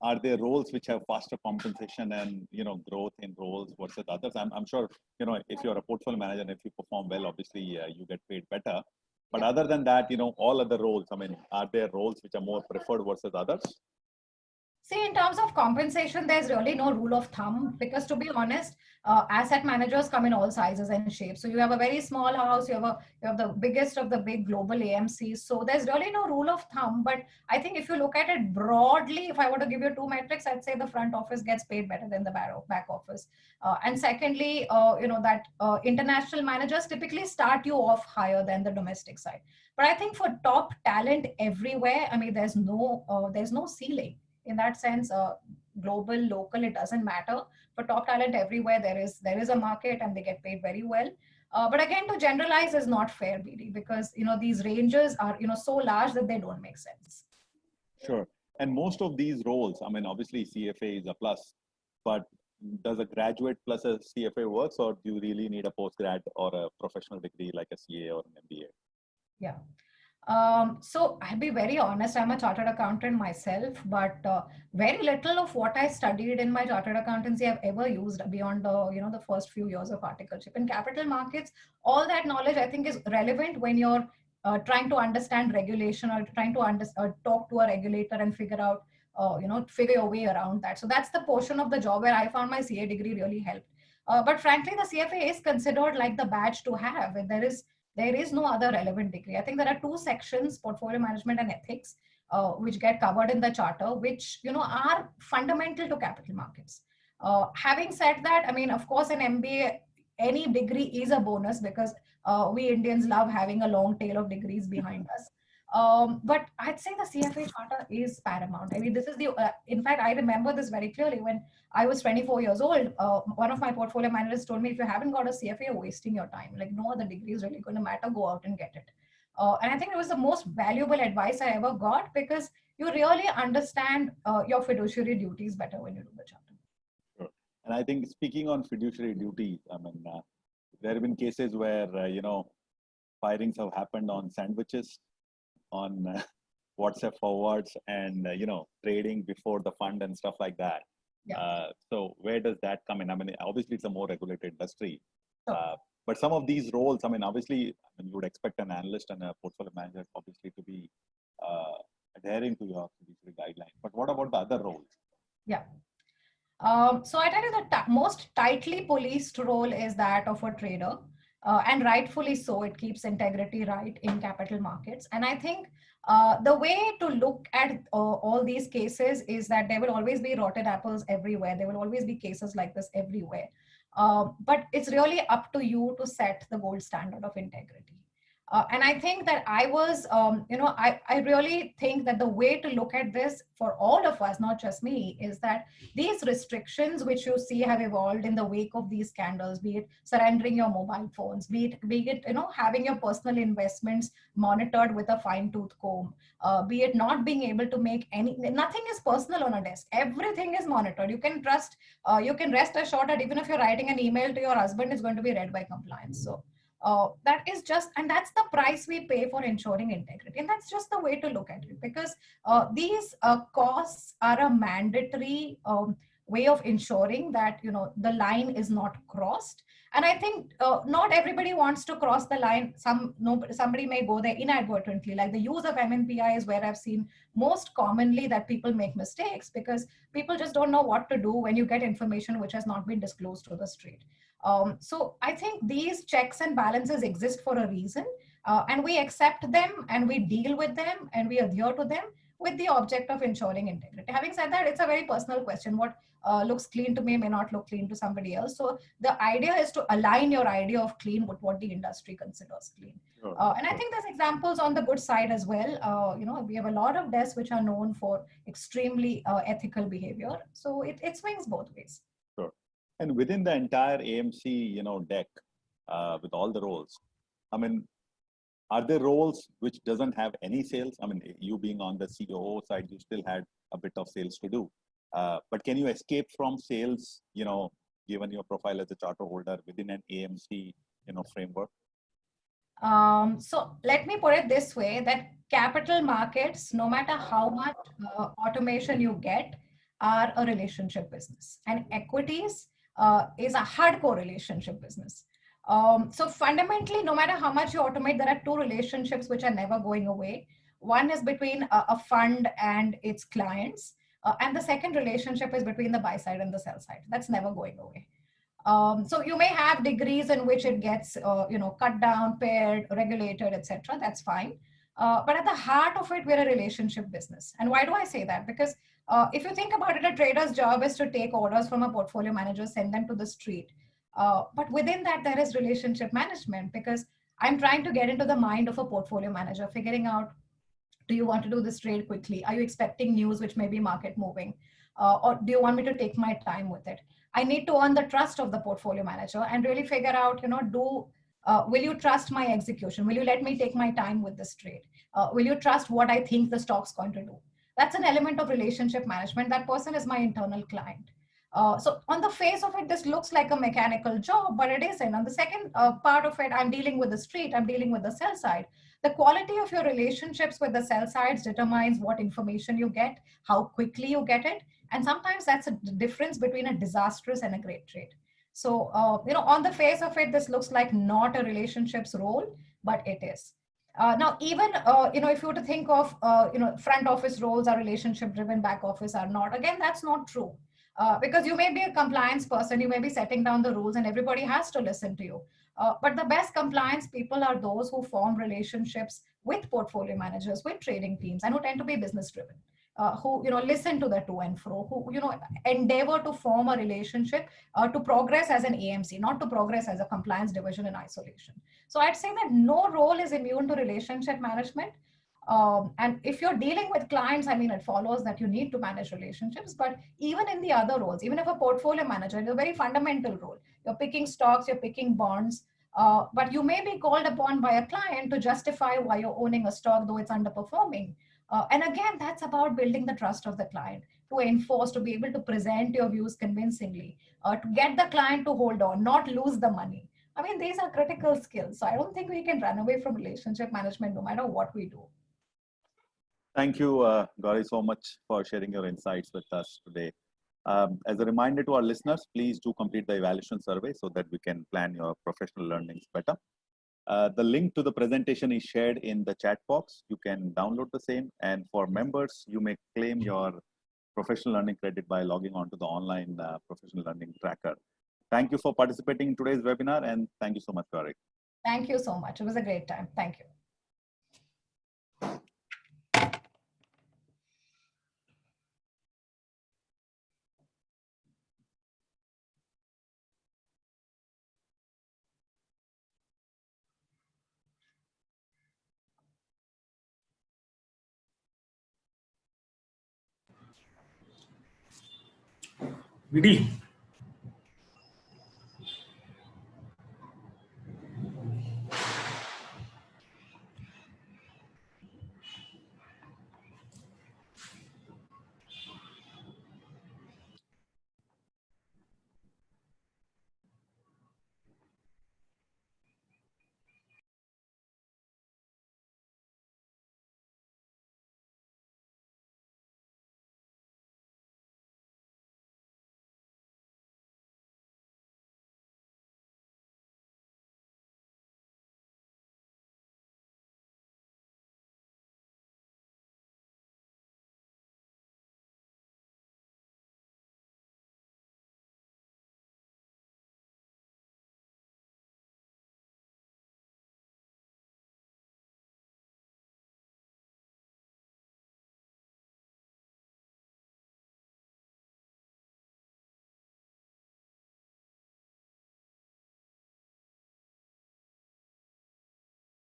are there roles which have faster compensation and growth in roles versus others? I'm sure if you're a portfolio manager and if you perform well, obviously you get paid better. But other than that, all other roles, I mean, are there roles which are more preferred versus others? See, in terms of compensation, there's really no rule of thumb because, to be honest, asset managers come in all sizes and shapes. So you have a very small house, you have the biggest of the big global AMCs. So there's really no rule of thumb. But I think if you look at it broadly, if I were to give you two metrics, I'd say the front office gets paid better than the back office. And secondly, international managers typically start you off higher than the domestic side. But I think for top talent everywhere, I mean, there's no ceiling. In that sense, global, local, it doesn't matter. For top talent everywhere, there is a market and they get paid very well. But again, to generalize is not fair, BD, because these ranges are so large that they don't make sense. Sure. And most of these roles, I mean, obviously CFA is a plus, but does a graduate plus a CFA works, or do you really need a postgrad or a professional degree like a CA or an MBA? Yeah. So I'll be very honest, I'm a chartered accountant myself, but very little of what I studied in my chartered accountancy I've ever used beyond the first few years of articleship. In capital markets, all that knowledge I think is relevant when you're trying to understand regulation or trying to talk to a regulator and figure out, figure your way around that. So that's the portion of the job where I found my CA degree really helped. But frankly, the CFA is considered like the badge to have. And there is no other relevant degree. I think there are two sections, portfolio management and ethics, which get covered in the charter, which are fundamental to capital markets. Having said that, I mean, of course, an MBA, any degree is a bonus because we Indians love having a long tail of degrees behind us. But I'd say the CFA charter is paramount. I mean, this is in fact, I remember this very clearly when I was 24 years old. One of my portfolio managers told me, if you haven't got a CFA, you're wasting your time. Like, no other degree is really going to matter. Go out and get it. And I think it was the most valuable advice I ever got because you really understand your fiduciary duties better when you do the charter. Sure. And I think speaking on fiduciary duty, I mean, there have been cases where, firings have happened on sandwiches, on WhatsApp forwards and, trading before the fund and stuff like that. Yeah. So where does that come in? I mean, obviously it's a more regulated industry, but some of these roles, I mean, obviously you would expect an analyst and a portfolio manager obviously to be adhering to your fiduciary guidelines. But what about the other roles? Yeah. So I tell you the most tightly policed role is that of a trader. And rightfully so, it keeps integrity right in capital markets. And I think the way to look at all these cases is that there will always be rotten apples everywhere. There will always be cases like this everywhere. But it's really up to you to set the gold standard of integrity. And I think that I really think that the way to look at this for all of us, not just me, is that these restrictions which you see have evolved in the wake of these scandals, be it surrendering your mobile phones, be it having your personal investments monitored with a fine-tooth comb, be it not being able to make nothing is personal on a desk. Everything is monitored. You can rest assured that even if you're writing an email to your husband, it's going to be read by compliance. So that's the price we pay for ensuring integrity. And that's just the way to look at it, because these costs are a mandatory way of ensuring that, the line is not crossed. And I think not everybody wants to cross the line. Somebody may go there inadvertently, like the use of MNPI is where I've seen most commonly that people make mistakes, because people just don't know what to do when you get information which has not been disclosed to the street. So I think these checks and balances exist for a reason, and we accept them and we deal with them and we adhere to them. with the object of ensuring integrity. Having said that, it's a very personal question. What looks clean to me may not look clean to somebody else. So the idea is to align your idea of clean with what the industry considers clean. Sure, and I think there's examples on the good side as well. We have a lot of desks which are known for extremely ethical behavior. So it swings both ways. Sure. And within the entire AMC, deck, with all the roles, I mean, are there roles which doesn't have any sales? I mean, you being on the COO side, you still had a bit of sales to do. But can you escape from sales, given your profile as a charter holder within an AMC, framework? So let me put it this way, that capital markets, no matter how much automation you get, are a relationship business. And equities is a hardcore relationship business. So fundamentally, no matter how much you automate, there are two relationships which are never going away. One is between a fund and its clients. And the second relationship is between the buy side and the sell side. That's never going away. So you may have degrees in which it gets, cut down, paired, regulated, etc. That's fine. But at the heart of it, we're a relationship business. And why do I say that? Because if you think about it, a trader's job is to take orders from a portfolio manager, send them to the street. But within that, there is relationship management, because I'm trying to get into the mind of a portfolio manager, figuring out, do you want to do this trade quickly? Are you expecting news which may be market moving? Or do you want me to take my time with it? I need to earn the trust of the portfolio manager and really figure out, will you trust my execution? Will you let me take my time with this trade? Will you trust what I think the stock's going to do? That's an element of relationship management. That person is my internal client. So on the face of it, this looks like a mechanical job, but it isn't. On the second part of it, I'm dealing with the street, I'm dealing with the sell side. The quality of your relationships with the sell sides determines what information you get, how quickly you get it. And sometimes that's a difference between a disastrous and a great trade. So, on the face of it, this looks like not a relationships role, but it is. Now, even, if you were to think of, front office roles are relationship driven, back office are not. Again, that's not true. Because you may be a compliance person, you may be setting down the rules and everybody has to listen to you. But the best compliance people are those who form relationships with portfolio managers, with trading teams, and who tend to be business driven. Who listen to the to and fro, who endeavor to form a relationship to progress as an AMC, not to progress as a compliance division in isolation. So I'd say that no role is immune to relationship management. And if you're dealing with clients, I mean, it follows that you need to manage relationships. But even in the other roles, even if a portfolio manager, it's a very fundamental role. You're picking stocks, you're picking bonds, but you may be called upon by a client to justify why you're owning a stock, though it's underperforming. And again, that's about building the trust of the client, to enforce, to be able to present your views convincingly, to get the client to hold on, not lose the money. I mean, these are critical skills. So I don't think we can run away from relationship management no matter what we do. Thank you, Gauri, so much for sharing your insights with us today. As a reminder to our listeners, please do complete the evaluation survey so that we can plan your professional learnings better. The link to the presentation is shared in the chat box. You can download the same. And for members, you may claim your professional learning credit by logging on to the online professional learning tracker. Thank you for participating in today's webinar. And thank you so much, Gauri. Thank you so much. It was a great time. Thank you. VD,